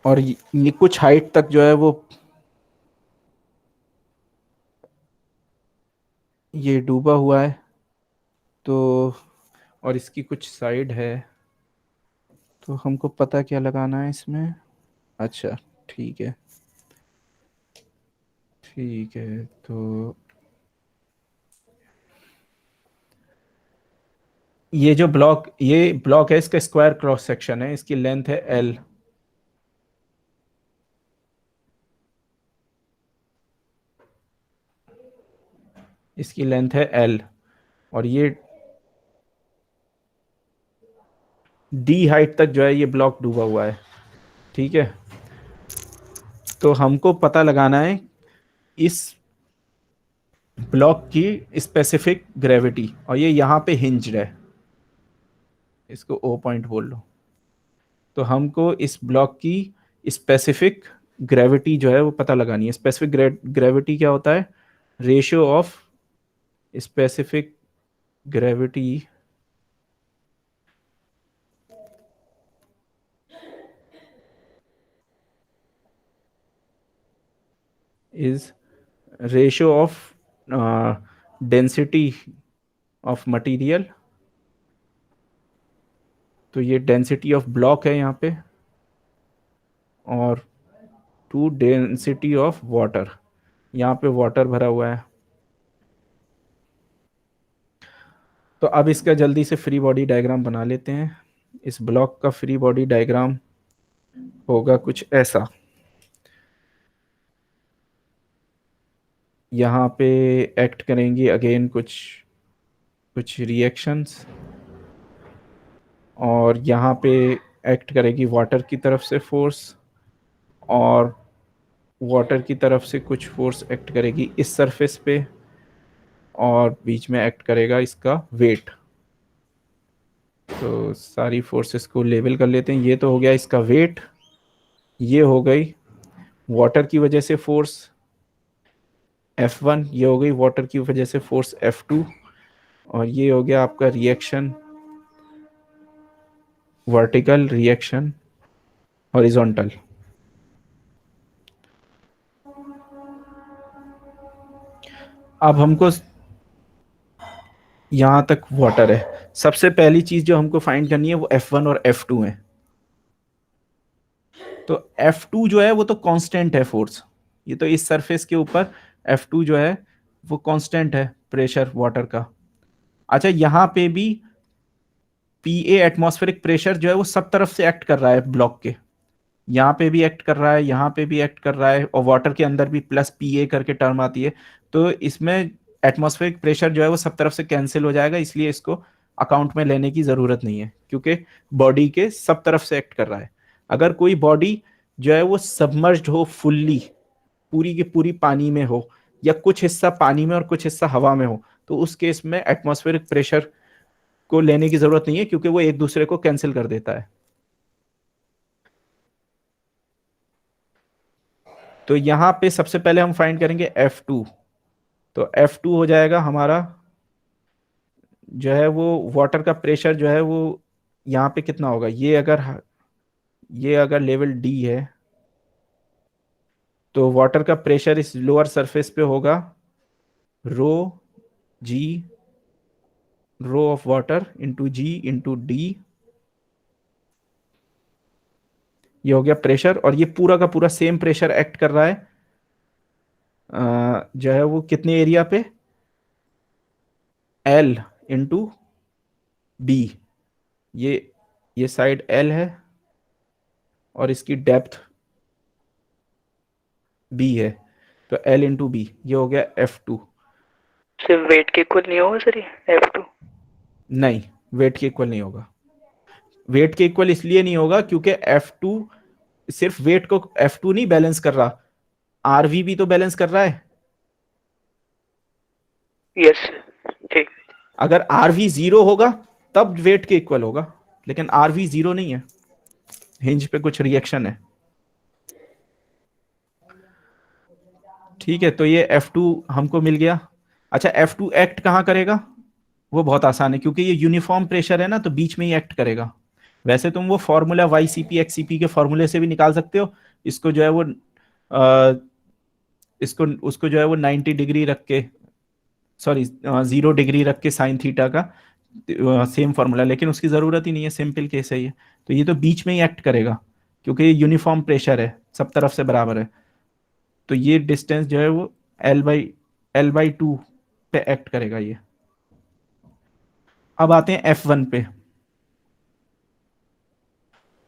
और ये कुछ हाइट तक जो है वो ये डूबा हुआ है, तो और इसकी कुछ साइड है, तो हमको पता क्या लगाना है इसमें। अच्छा, ठीक है, ठीक है। तो ये जो ब्लॉक है, इसका स्क्वायर क्रॉस सेक्शन है, इसकी लेंथ है L। इसकी लेंथ है L, और ये D हाइट तक जो है ये ब्लॉक डूबा हुआ है, ठीक है। तो हमको पता लगाना है इस ब्लॉक की स्पेसिफिक ग्रेविटी, और ये यहाँ पे हिंज्ड है, इसको O पॉइंट बोल लो। तो हमको इस ब्लॉक की स्पेसिफिक ग्रेविटी जो है वो पता लगानी है। स्पेसिफिक ग्रेविटी क्या होता है? Ratio of specific gravity is ratio of density of material. तो ये डेंसिटी ऑफ ब्लॉक है यहाँ पे, और टू डेंसिटी ऑफ वाटर, यहाँ पे वाटर भरा हुआ है। तो अब इसका जल्दी से फ्री बॉडी डायग्राम बना लेते हैं। इस ब्लॉक का फ्री बॉडी डायग्राम होगा कुछ ऐसा। यहाँ पे एक्ट करेंगी अगेन कुछ रिएक्शंस, और यहाँ पे एक्ट करेगी वाटर की तरफ से फोर्स, और वाटर की तरफ से कुछ फोर्स एक्ट करेगी इस सरफेस पे, और बीच में एक्ट करेगा इसका वेट। तो सारी फोर्सेस को लेवल कर लेते हैं। ये तो हो गया इसका वेट, ये हो गई वाटर की वजह से फोर्स F1, ये हो गई वाटर की वजह से फोर्स F2, और ये हो गया आपका रिएक्शन, वर्टिकल रिएक्शन, हॉरिजॉन्टल। अब हमको यहां तक वाटर है। सबसे पहली चीज जो हमको फाइंड करनी है वो F1 और F2 है। तो F2 जो है वो तो कांस्टेंट है फोर्स, ये तो इस सरफेस के ऊपर F2 जो है वो कांस्टेंट है प्रेशर वाटर का। अच्छा, यहाँ पे भी PA एटमॉस्फेरिक प्रेशर जो है वो सब तरफ से एक्ट कर रहा है ब्लॉक के, यहाँ पे भी एक्ट कर रहा है, यहाँ पे भी एक्ट कर रहा है, और वाटर के अंदर भी प्लस PA करके टर्म आती है। तो इसमें एटमॉस्फेरिक प्रेशर जो है वो सब तरफ से कैंसिल हो जाएगा, इसलिए इसको अकाउंट में लेने की जरूरत नहीं है, क्योंकि बॉडी के सब तरफ से एक्ट कर रहा है। अगर कोई बॉडी जो है वो सबमर्ज्ड हो फुल्ली, पूरी की पूरी पानी में हो, या कुछ हिस्सा पानी में और कुछ हिस्सा हवा में हो, तो उस केस में एटमॉस्फेरिक प्रेशर को लेने की जरूरत नहीं है, क्योंकि वो एक दूसरे को कैंसिल कर देता है। तो यहां पे सबसे पहले हम फाइंड करेंगे F2। तो F2 हो जाएगा हमारा जो है वो वाटर का प्रेशर जो है वो यहाँ पे कितना होगा, ये अगर लेवल D है, तो वाटर का प्रेशर इस लोअर सरफेस पे होगा rho G, rho of water into G into D। ये हो गया प्रेशर, और ये पूरा का पूरा सेम प्रेशर एक्ट कर रहा है जो है वो कितने एरिया पे, L इंटू B। ये साइड L है और इसकी डेप्थ B है, तो L इंटू B, ये हो गया F2। सिर्फ वेट के इक्वल नहीं होगा सर ये F2? नहीं, वेट के इक्वल नहीं होगा। वेट के इक्वल इसलिए नहीं होगा क्योंकि F2 सिर्फ वेट को F2 नहीं बैलेंस कर रहा, RV भी तो बैलेंस कर रहा है। यस, ठीक। अगर RV 0 होगा तब वेट के इक्वल होगा, लेकिन RV 0 नहीं है, हिंज पे कुछ रिएक्शन है। ठीक है, तो ये F2 हमको मिल गया। अच्छा, F2 एक्ट कहां करेगा? वो बहुत आसान है क्योंकि ये यूनिफॉर्म प्रेशर है ना, तो बीच में ही एक्ट करेगा। वैसे तुम वो formula Y C P X C P के फॉर्मूले से भी निकाल सकते हो। इसको जो है वो इसको उसको जो है वो 90 डिग्री रख के, सॉरी 0 डिग्री रख के साइन थीटा का सेम फॉर्मूला, लेकिन उसकी ज़रूरत ही नहीं है, सिंपल केस है ये। तो ये तो बीच में ही एक्ट करेगा क्योंकि ये यूनिफॉर्म प्रेशर है, सब तरफ से बराबर है। तो ये डिस्टेंस जो है वो L/2 पे एक्ट करेगा ये। अब आते हैं F1 पे।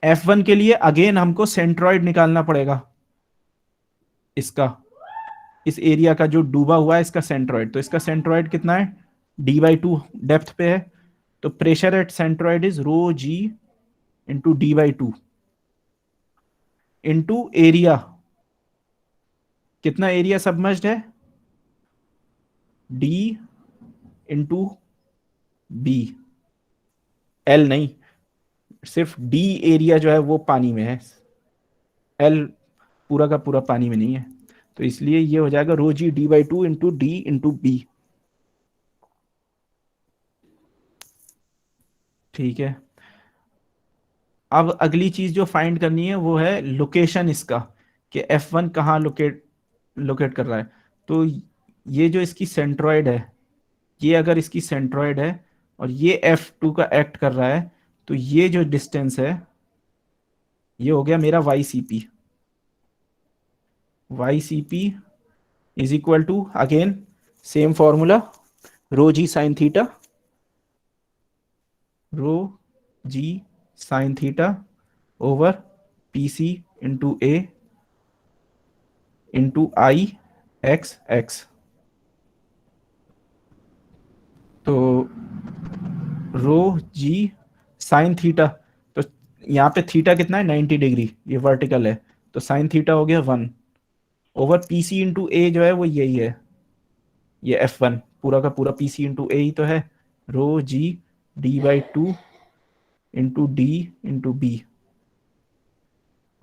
F1 के लिए अगेन हमको सेंट्रॉइड निकालना पड़ेगा, इसका, इस एरिया का जो डूबा हुआ है इसका सेंट्रॉइड। तो इसका सेंट्रॉइड कितना है, d/2 डेप्थ पे है। तो pressure at centroid is rho G into d/2 into area. कितना एरिया सबमर्ज्ड है, d इंटू बी, एल नहीं, सिर्फ d एरिया जो है वो पानी में है, एल पूरा का पूरा पानी में नहीं है। तो इसलिए ये हो जाएगा rho G d/2 into D into B. ठीक है। अब अगली चीज जो फाइंड करनी है वो है लोकेशन इसका, कि F1 कहाँ लोकेट लोकेट कर रहा है। तो ये जो इसकी सेंट्रॉइड है, ये अगर इसकी सेंट्रॉइड है और ये F2 का एक्ट कर रहा है, तो ये जो डिस्टेंस है ये हो गया मेरा YCP। YCP is equal to again same formula, rho G sine theta, rho G sine theta over PC into A into I X X. तो रो जी साइन थीटा, तो यहाँ पे थीटा कितना है 90 डिग्री, ये वर्टिकल है, तो sine theta हो गया 1 ओवर PC इंटू ए जो है वो यही है, ये F1 पूरा का पूरा PC इंटू ए ही तो है, rho G d/2 into D into B.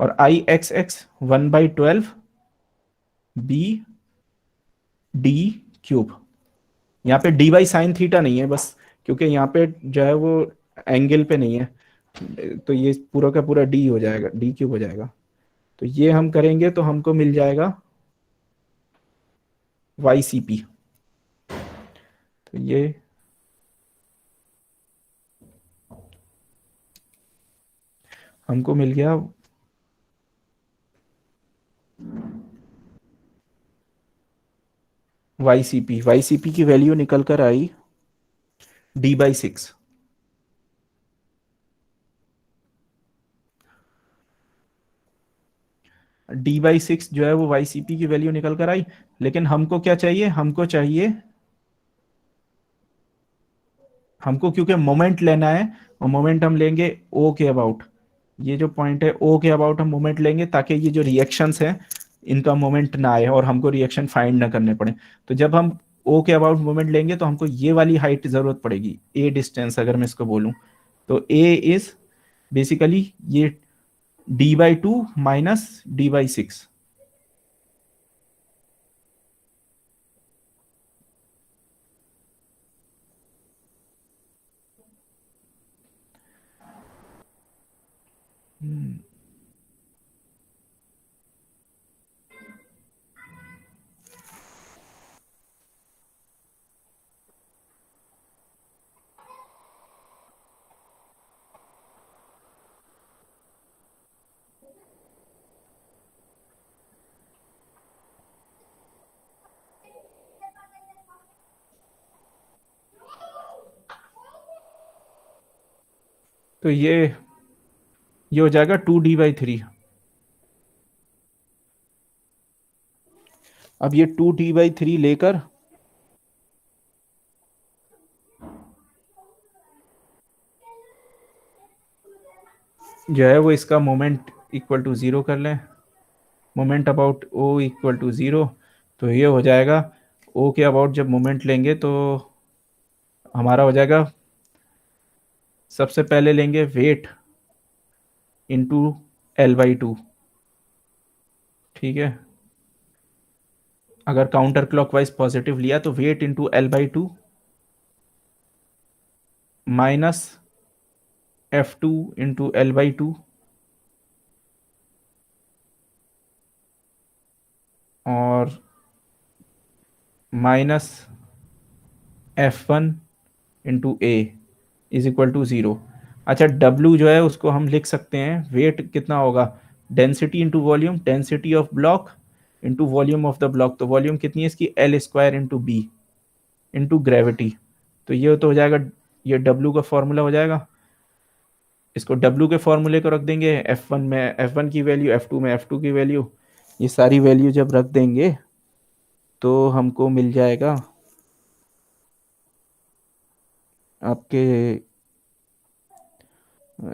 और I X X 1/12 B D cube. यहाँ पे डी बाई साइन थीटा नहीं है बस, क्योंकि यहाँ पे जो है वो एंगल पे नहीं है, तो ये पूरा का पूरा डी हो जाएगा, डी क्यूब हो जाएगा। तो ये हम करेंगे तो हमको मिल जाएगा YCP। तो ये हमको मिल गया YCP की वैल्यू निकल कर आई d/6। d/6 जो है वो YCP की वैल्यू निकल कर आई, लेकिन हमको क्या चाहिए, हमको चाहिए, हमको क्योंकि मोमेंट लेना है, और मोमेंट हम लेंगे O के अबाउट, ये जो पॉइंट है O के अबाउट हम मोमेंट लेंगे, ताकि ये जो रिएक्शंस हैं इनका मोमेंट ना आए और हमको रिएक्शन फाइंड ना करने पड़े। तो जब हम O के अबाउट मोमेंट लेंगे तो हमको ये वाली हाइट की जरूरत पड़ेगी, A डिस्टेंस अगर मैं इसको बोलूं, तो A इज बेसिकली ये d/2 माइनस d/6। तो ये हो जाएगा 2d/3। अब ये 2d/3 लेकर जो है वो इसका मोमेंट इक्वल टू 0 कर लें, moment about O equal to 0। तो ये हो जाएगा O के अबाउट जब मोमेंट लेंगे तो हमारा हो जाएगा, सबसे पहले लेंगे वेट इंटू L/2। ठीक है, अगर काउंटर क्लॉकवाइज पॉजिटिव लिया तो weight into L/2 minus F2 into L/2 और minus F1 into A is equal to 0। अच्छा, W जो है उसको हम लिख सकते हैं, वेट कितना होगा, density into volume, density of block into volume of the block. तो वॉल्यूम कितनी है इसकी, L² into B into gravity. तो ये तो हो जाएगा, ये W का फॉर्मूला हो जाएगा। इसको W के फॉर्मूले को रख देंगे, F1 में F1 की वैल्यू, F2 में F2 की वैल्यू, ये सारी वैल्यू जब रख देंगे तो हमको मिल जाएगा आपके,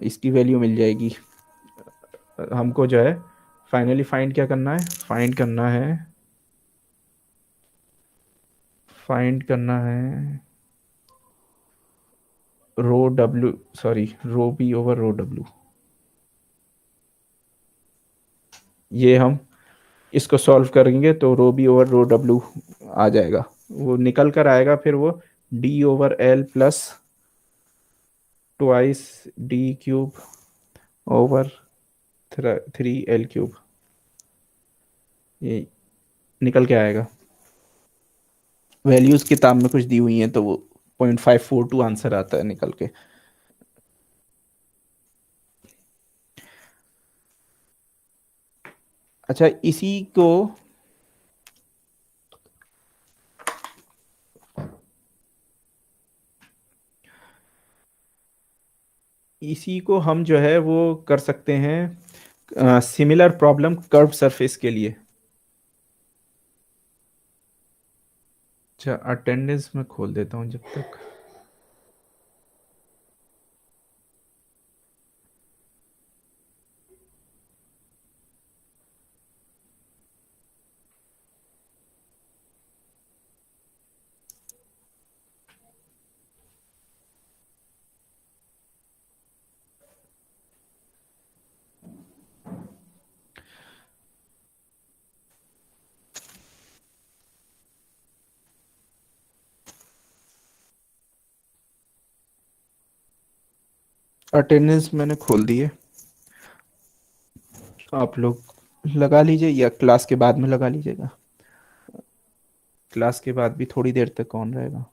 इसकी वैल्यू मिल जाएगी हमको जो है फाइनली फाइंड क्या करना है, फाइंड करना है रो W, सॉरी रो B ओवर रो W। ये हम इसको सॉल्व करेंगे तो रो B ओवर रो W आ जाएगा, वो निकल कर आएगा फिर वो D over L plus twice D³ over 3L³, ये निकल के आएगा। वैल्यूज किताब में कुछ दी हुई हैं तो वो 0.542 आंसर आता है निकल के। अच्छा, इसी को हम जो है वो कर सकते हैं सिमिलर प्रॉब्लम कर्व सरफेस के लिए। अच्छा, अटेंडेंस में खोल देता हूँ जब तक। अटेंडेंस मैंने खोल दी है, आप लोग लगा लीजिए या क्लास के बाद में लगा लीजिएगा, क्लास के बाद भी थोड़ी देर तक ऑन रहेगा।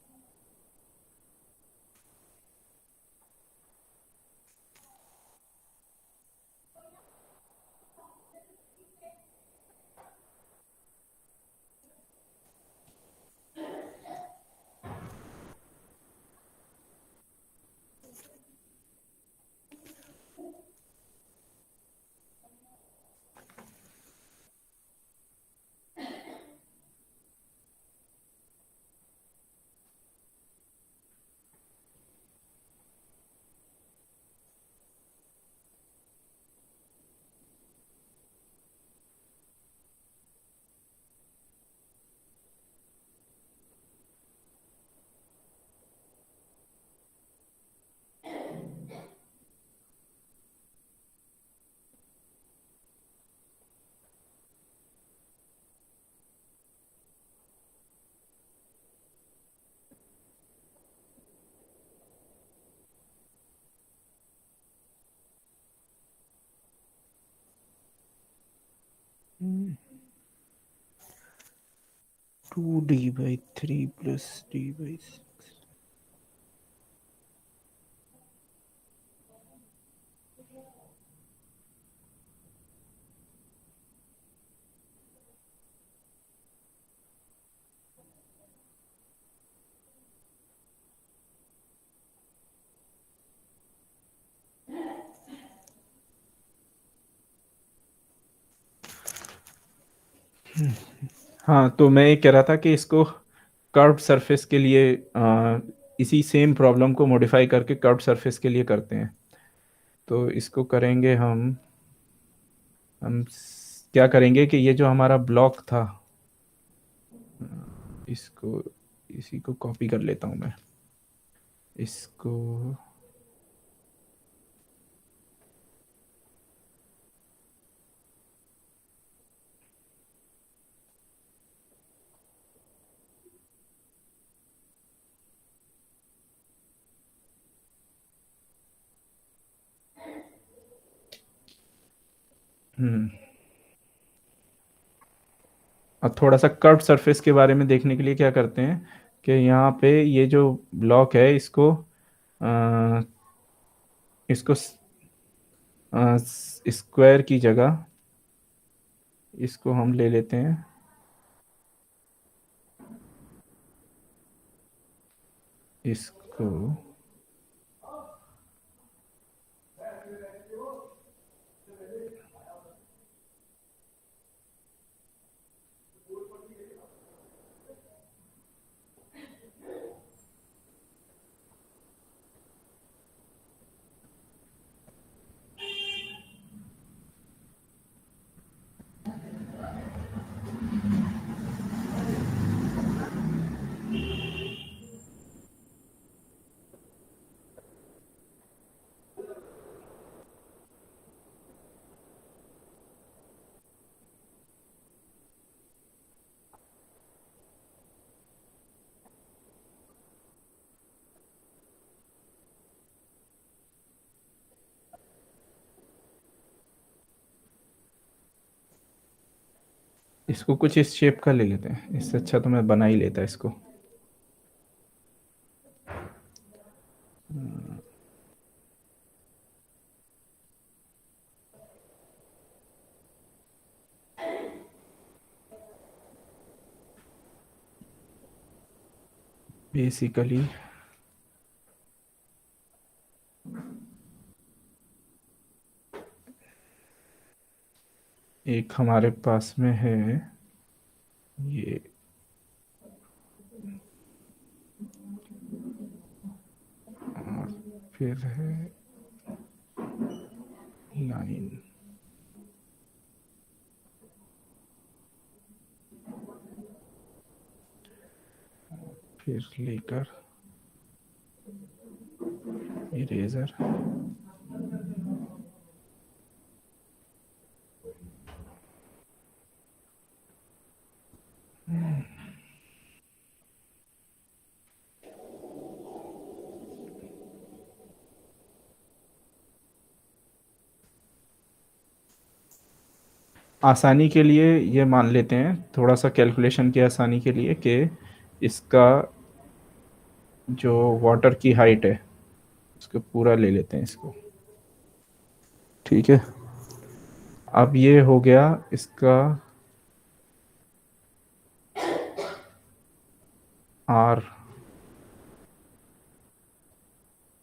To D/3 plus D/6। हाँ, तो मैं ये कह रहा था कि इसको कर्व सरफेस के लिए इसी सेम प्रॉब्लम को मॉडिफाई करके कर्व सरफेस के लिए करते हैं। तो इसको करेंगे क्या करेंगे कि ये जो हमारा ब्लॉक था, इसको इसी को कॉपी कर लेता हूँ मैं, इसको अब थोड़ा सा कर्व सरफेस के बारे में देखने के लिए क्या करते हैं कि यहाँ पे ये जो ब्लॉक है इसको अ, इसको स्क्वायर की जगह इसको हम ले लेते हैं इसको इसको कुछ इस शेप का ले लेते हैं, इससे अच्छा तो मैं बना ही लेता इसको। बेसिकली एक हमारे पास में है ये और फिर है लाइन, फिर लेकर इरेजर, आसानी के लिए ये मान लेते हैं, थोड़ा सा कैलकुलेशन की आसानी के लिए, कि इसका जो वाटर की हाइट है उसको पूरा ले लेते हैं इसको। ठीक है, अब ये हो गया इसका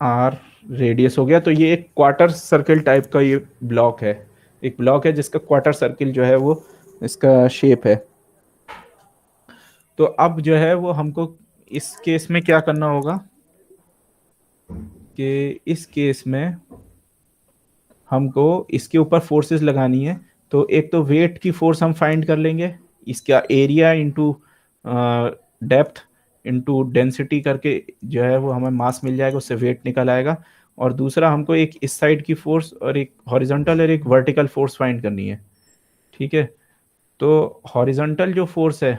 आर रेडियस हो गया। तो ये एक क्वार्टर सर्किल टाइप का ये ब्लॉक है, एक ब्लॉक है जिसका क्वार्टर सर्किल जो है वो इसका शेप है। तो अब जो है वो हमको इस केस में क्या करना होगा कि इस केस में हमको इसके ऊपर फोर्सेस लगानी है। तो एक तो वेट की फोर्स हम फाइंड कर लेंगे, इसका area into depth into density करके जो है वो हमें मास मिल जाएगा, उससे वेट निकल आएगा। और दूसरा हमको एक इस साइड की फोर्स और एक हॉरिजॉन्टल और एक वर्टिकल फोर्स फाइंड करनी है। ठीक है, तो हॉरिजॉन्टल जो फोर्स है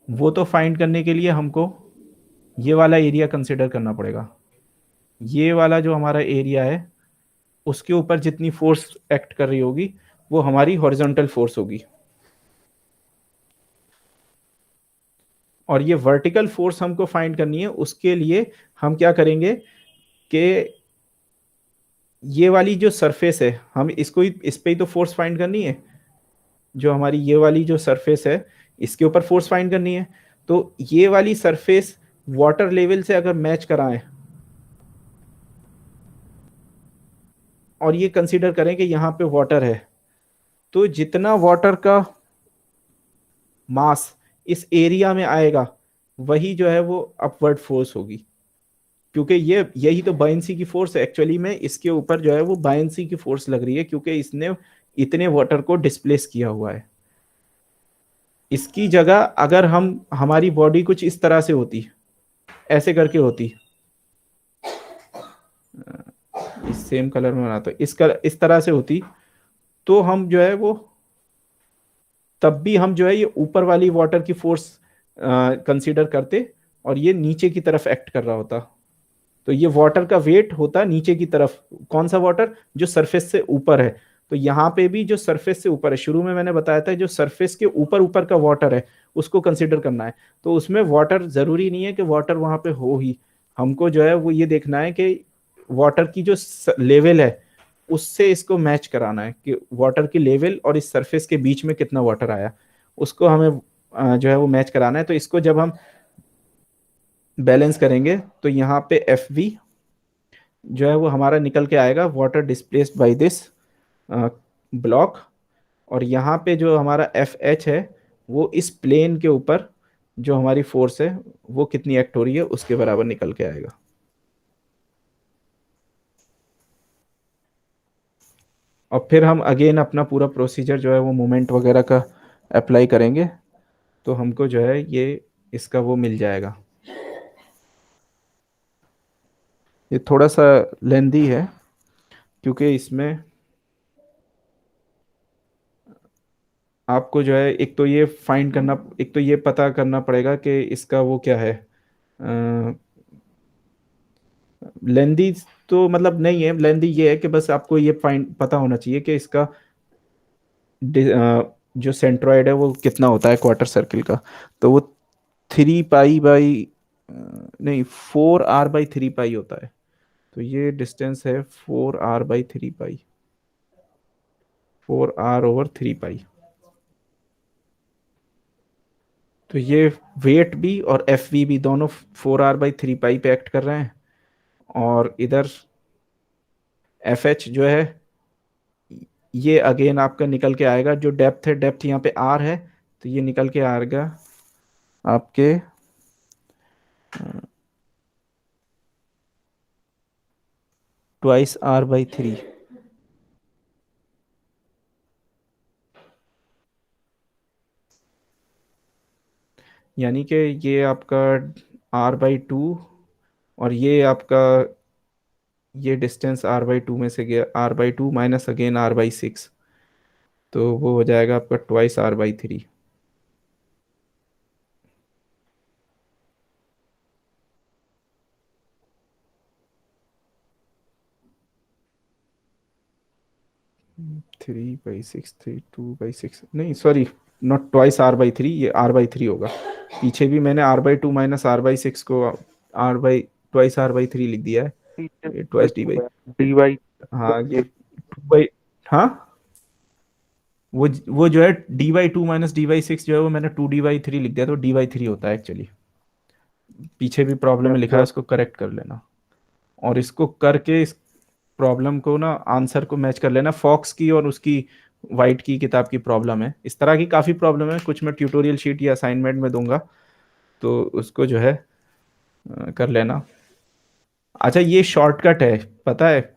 वो तो फाइंड करने के लिए हमको ये वाला एरिया कंसिडर करना पड़ेगा। ये वाला जो हमारा एरिया है उसके ऊपर जितनी फोर्स एक्ट कर रही होगी वो हमारी हॉरिजॉन्टल फोर्स होगी। और ये वर्टिकल फोर्स हमको फाइंड करनी है, उसके लिए हम क्या करेंगे कि ये वाली जो सरफेस है हम इसको इस पे ही तो फोर्स फाइंड करनी है, जो हमारी ये वाली जो सरफेस है इसके ऊपर फोर्स फाइंड करनी है। तो ये वाली सरफेस वाटर लेवल से अगर मैच कराएं और ये कंसीडर करें कि यहाँ पे वाटर है, तो जितना वाटर का मास इस एरिया में आएगा वही जो है वो अपवर्ड फोर्स होगी, क्योंकि ये यही तो बायंसी की फोर्स है। एक्चुअली में इसके ऊपर जो है वो बायंसी की फोर्स लग रही है क्योंकि इसने इतने वाटर को डिस्प्लेस किया हुआ है। इसकी जगह अगर हमारी बॉडी कुछ इस तरह से होती, ऐसे करके होती, इस सेम कलर में बनाता इस तरह से होती, तो हम जो है वो तब भी हम जो है ये ऊपर वाली वाटर की फोर्स कंसीडर करते और ये नीचे की तरफ एक्ट कर रहा होता। तो ये वाटर का वेट होता है नीचे की तरफ। कौन सा वाटर? जो सरफेस से ऊपर है। तो यहाँ पे भी जो सरफेस से ऊपर है, शुरू में मैंने बताया था जो सरफेस के ऊपर ऊपर का वाटर है उसको कंसिडर करना है। तो उसमें वाटर जरूरी नहीं है कि वाटर वहां पे हो ही, हमको जो है वो ये देखना है कि वाटर की जो लेवल है उससे इसको मैच कराना है कि वाटर की लेवल और इस सरफेस के बीच में कितना वाटर आया, उसको हमें जो है वो मैच कराना है। तो इसको जब हम बैलेंस करेंगे तो यहाँ पे एफ वी जो है वो हमारा निकल के आएगा water displaced by this block, और यहाँ पे जो हमारा एफ एच है वो इस प्लेन के ऊपर जो हमारी फोर्स है वो कितनी एक्ट हो रही है उसके बराबर निकल के आएगा। और फिर हम अगेन अपना पूरा प्रोसीजर जो है वो मोमेंट वगैरह का अप्लाई करेंगे तो हमको जो है ये इसका वो मिल जाएगा। ये थोड़ा सा लेंदी है क्योंकि इसमें आपको जो है एक तो ये फाइंड करना, एक तो ये पता करना पड़ेगा कि इसका वो क्या है। लेंदी तो मतलब नहीं है, लेंदी ये है कि बस आपको ये फाइंड पता होना चाहिए कि इसका जो सेंट्रॉइड है वो कितना होता है क्वार्टर सर्किल का। तो वो 3 पाई बाई नहीं 4r/3 पाई होता है। तो ये डिस्टेंस है 4r/3 पाई, 4r/3 पाई। तो ये वेट भी और एफ वी भी दोनों 4r/3 पाई पे एक्ट कर रहे हैं। और इधर एफ एच जो है ये अगेन आपका निकल के आएगा, जो डेप्थ है, डेप्थ यहाँ पे आर है तो ये निकल के आएगा आपके 2r/3। यानी कि ये आपका r/2 और ये आपका ये डिस्टेंस r/2 में से गया, r/2 माइनस अगेन r/6, तो वो हो जाएगा आपका 2r/3। थ्री बाई सिक्स, 2/6 नहीं सॉरी, नॉट 2r/3, ये r/3 होगा। पीछे भी मैंने r/2 माइनस r/6 को r बाई 2r/3 लिख दिया है, ये 2d/, हाँ ये 2 हाँ वो जो है d/2 माइनस d/6 जो है वो मैंने 2d/3 लिख दिया, तो d/3 होता है एक्चुअली। पीछे भी प्रॉब्लम में लिखा है, उसको करेक्ट कर लेना और इसको करके इस प्रॉब्लम को ना आंसर को मैच कर लेना। फॉक्स की और उसकी वाइट की किताब की प्रॉब्लम है, इस तरह की काफ़ी प्रॉब्लम है, कुछ मैं ट्यूटोरियल शीट या असाइनमेंट में दूंगा तो उसको जो है कर लेना। अच्छा ये शॉर्टकट है पता है,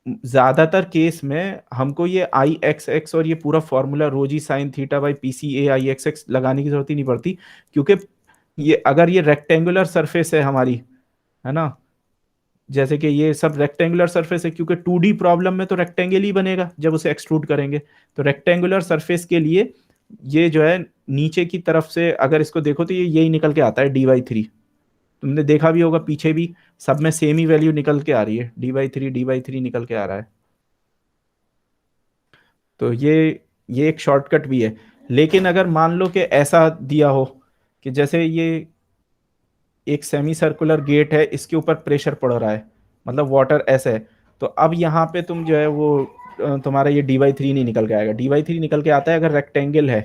ज्यादातर केस में हमको ये आई एक्स एक्स और ये पूरा formula rho G sine theta by P C A I X X लगाने की जरूरत ही नहीं पड़ती, क्योंकि ये अगर ये रेक्टेंगुलर सरफेस है हमारी, है ना, जैसे कि ये सब रेक्टेंगुलर सरफेस है, क्योंकि 2D प्रॉब्लम में तो रेक्टेंगल ही बनेगा जब उसे एक्सट्रूड करेंगे। तो रेक्टेंगुलर सरफेस के लिए ये जो है नीचे की तरफ से अगर इसको देखो तो ये यही निकल के आता है d/3। तुमने देखा भी होगा पीछे भी सब में सेम ही वैल्यू निकल के आ रही है, d/3 निकल के आ रहा है। तो ये एक शॉर्टकट भी है। लेकिन अगर मान लो कि ऐसा दिया हो कि जैसे ये एक सेमी सर्कुलर गेट है, इसके ऊपर प्रेशर पड़ रहा है, मतलब वाटर ऐसे है, तो अब यहाँ पे तुम जो है वो तुम्हारा ये d/3 नहीं निकल के आएगा। d/3 निकल के आता है अगर रेक्टेंगल है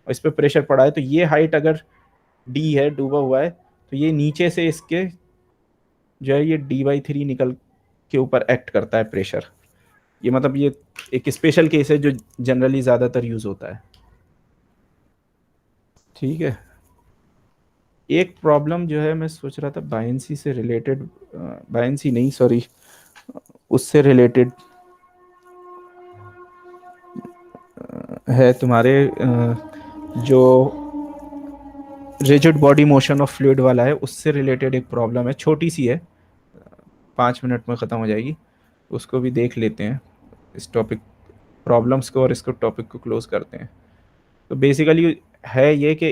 और इस पर प्रेशर पड़ा है, तो ये हाइट अगर d है, डूबा हुआ है, तो ये नीचे से इसके जो है ये d/3 निकल के ऊपर एक्ट करता है प्रेशर। ये मतलब ये एक स्पेशल केस है जो जनरली ज़्यादातर यूज़ होता है। ठीक है, एक प्रॉब्लम जो है मैं सोच रहा था बायनेंसी से रिलेटेड, बायनेंसी नहीं सॉरी, उससे रिलेटेड है तुम्हारे जो rigid body motion of fluid वाला है, उससे रिलेटेड एक प्रॉब्लम है, छोटी सी है, 5 मिनट में ख़त्म हो जाएगी, उसको भी देख लेते हैं, इस टॉपिक प्रॉब्लम्स को और इसको टॉपिक को क्लोज करते हैं। तो बेसिकली है ये कि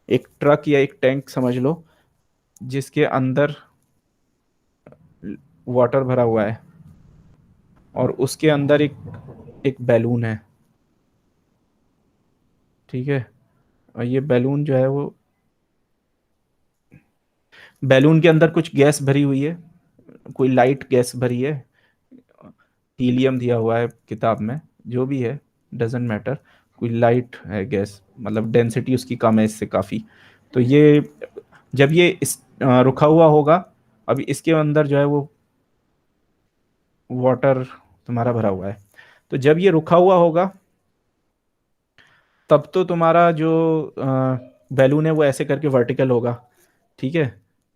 एक ट्रक या एक टैंक समझ लो जिसके अंदर वाटर भरा हुआ है और उसके अंदर एक एक बैलून है, ठीक है। और ये बैलून जो है वो, बैलून के अंदर कुछ गैस भरी हुई है, कोई लाइट गैस भरी है, हीलियम दिया हुआ है किताब में, जो भी है डजेंट मैटर, कोई लाइट है गैस, मतलब डेंसिटी उसकी कम है इससे काफ़ी। तो ये जब ये रुका हुआ होगा, अभी इसके अंदर जो है वो वाटर तुम्हारा भरा हुआ है, तो जब ये रुका हुआ होगा तब तो तुम्हारा जो बैलून है वो ऐसे करके वर्टिकल होगा, ठीक है।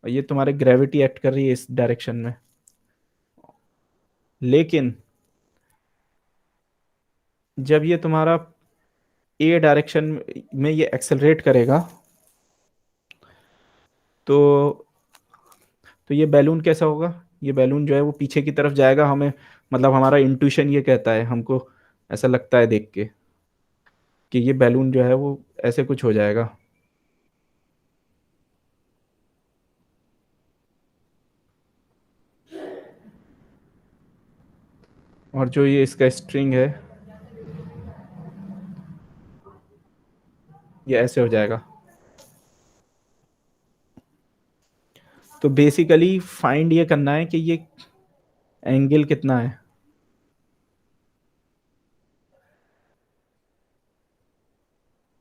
और ये तुम्हारे ग्रेविटी एक्ट कर रही है इस डायरेक्शन में, लेकिन जब ये तुम्हारा ए डायरेक्शन में ये एक्सेलरेट करेगा, तो ये बैलून कैसा होगा, ये बैलून जो है वो पीछे की तरफ जाएगा, हमें मतलब हमारा इंट्यूशन ये कहता है, हमको ऐसा लगता है देख के कि ये बैलून जो है वो ऐसे कुछ हो जाएगा। और जो ये इसका स्ट्रिंग है ये ऐसे हो जाएगा। तो बेसिकली फाइंड ये करना है कि ये एंगल कितना है,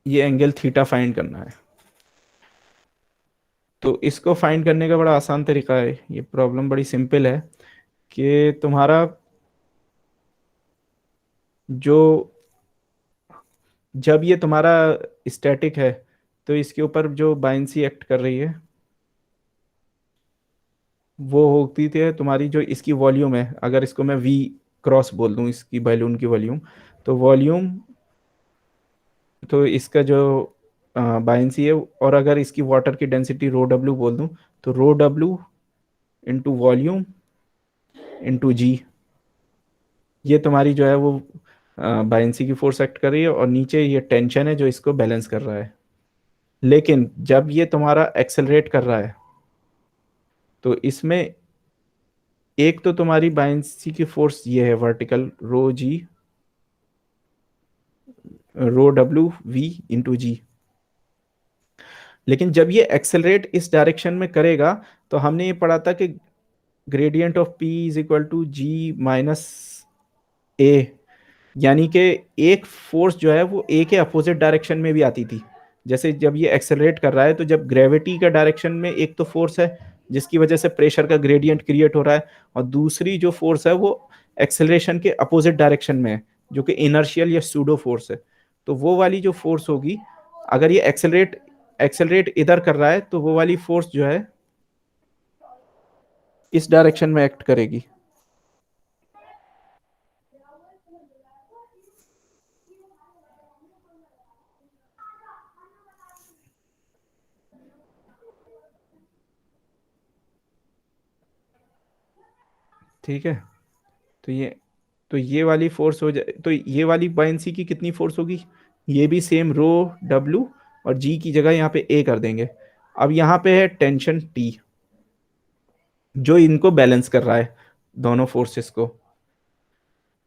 ये एंगल थीटा फाइंड करना है। तो इसको फाइंड करने का बड़ा आसान तरीका है, ये प्रॉब्लम बड़ी सिंपल है कि तुम्हारा जो, जब ये तुम्हारा स्टैटिक है तो इसके ऊपर जो बायंसी एक्ट कर रही है वो होती थी तुम्हारी जो इसकी वॉल्यूम है, अगर इसको मैं वी क्रॉस बोल दूं इसकी बैलून की वॉल्यूम, तो वॉल्यूम, तो इसका जो बायंसी है, और अगर इसकी वाटर की डेंसिटी रो डब्ल्यू बोल दूं, तो रो डब्ल्यू इंटू वॉल्यूम इंटू जी, ये तुम्हारी जो है वो बायंसी की फोर्स एक्ट कर रही है, और नीचे ये टेंशन है जो इसको बैलेंस कर रहा है। लेकिन जब ये तुम्हारा एक्सेलरेट कर रहा है तो इसमें एक तो तुम्हारी बायंसी की फोर्स ये है vertical row ji, row W we into जी, लेकिन जब ये एक्सेलरेट इस डायरेक्शन में करेगा तो हमने ये पढ़ा था कि gradient of P is equal to G minus A, यानी कि एक फोर्स जो है वो ए के अपोजिट डायरेक्शन में भी आती थी। जैसे जब ये एक्सेलरेट कर रहा है तो जब ग्रेविटी का डायरेक्शन में एक तो फोर्स है जिसकी वजह से प्रेशर का ग्रेडियंट क्रिएट हो रहा है, और दूसरी जो फोर्स है वो एक्सेलरेशन के अपोजिट डायरेक्शन में है जो कि इनर्शियल या सूडो फोर्स है। तो वो वाली जो फोर्स होगी, अगर ये एक्सेलरेट एक्सेलरेट इधर कर रहा है तो वो वाली फोर्स जो है इस डायरेक्शन में एक्ट करेगी। ठीक है, तो ये वाली फोर्स हो जाए, तो ये वाली बायंसी की कितनी फोर्स होगी, ये भी सेम रो डब्ल्यू, और जी की जगह यहाँ पे ए कर देंगे। अब यहाँ पे है टेंशन टी जो इनको बैलेंस कर रहा है, दोनों फोर्सेस को।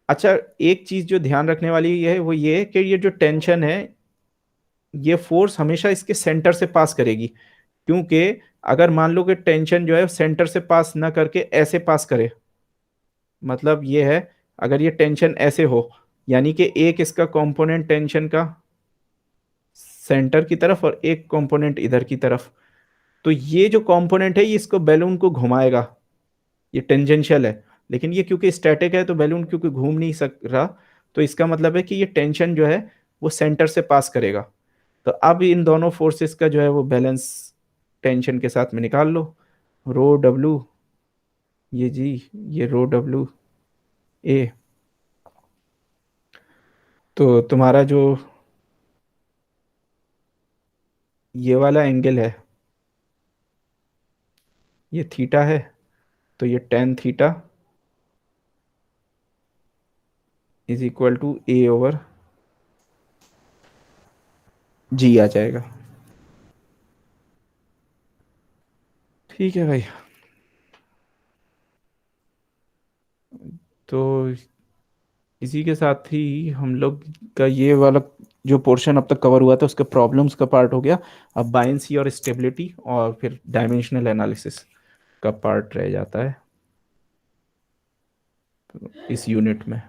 अच्छा, एक चीज जो ध्यान रखने वाली है वो ये है कि ये जो टेंशन है ये फोर्स हमेशा इसके सेंटर से पास करेगी, क्योंकि अगर मान लो कि टेंशन जो है सेंटर से पास ना करके ऐसे पास करे, मतलब ये है, अगर ये टेंशन ऐसे हो, यानी कि एक इसका कंपोनेंट टेंशन का सेंटर की तरफ और एक कंपोनेंट इधर की तरफ, तो ये जो कंपोनेंट है ये इसको बैलून को घुमाएगा, ये टेंजेंशियल है। लेकिन ये क्योंकि स्टैटिक है तो बैलून क्योंकि घूम नहीं सक रहा, तो इसका मतलब है कि ये टेंशन जो है वो सेंटर से पास करेगा। तो अब इन दोनों फोर्सेस का जो है वो बैलेंस टेंशन के साथ में निकाल लो, रो डब्ल्यू ये जी, ये रो डब्ल्यू ए, तो तुम्हारा जो ये वाला एंगल है ये थीटा है, तो ये tan theta is equal to a over g आ जाएगा। ठीक है भाई। तो इसी के साथ ही हम लोग का ये वाला जो पोर्शन अब तक कवर हुआ था उसका प्रॉब्लम्स का पार्ट हो गया। अब बायंसी और स्टेबिलिटी और फिर डायमेंशनल एनालिसिस का पार्ट रह जाता है इस यूनिट में।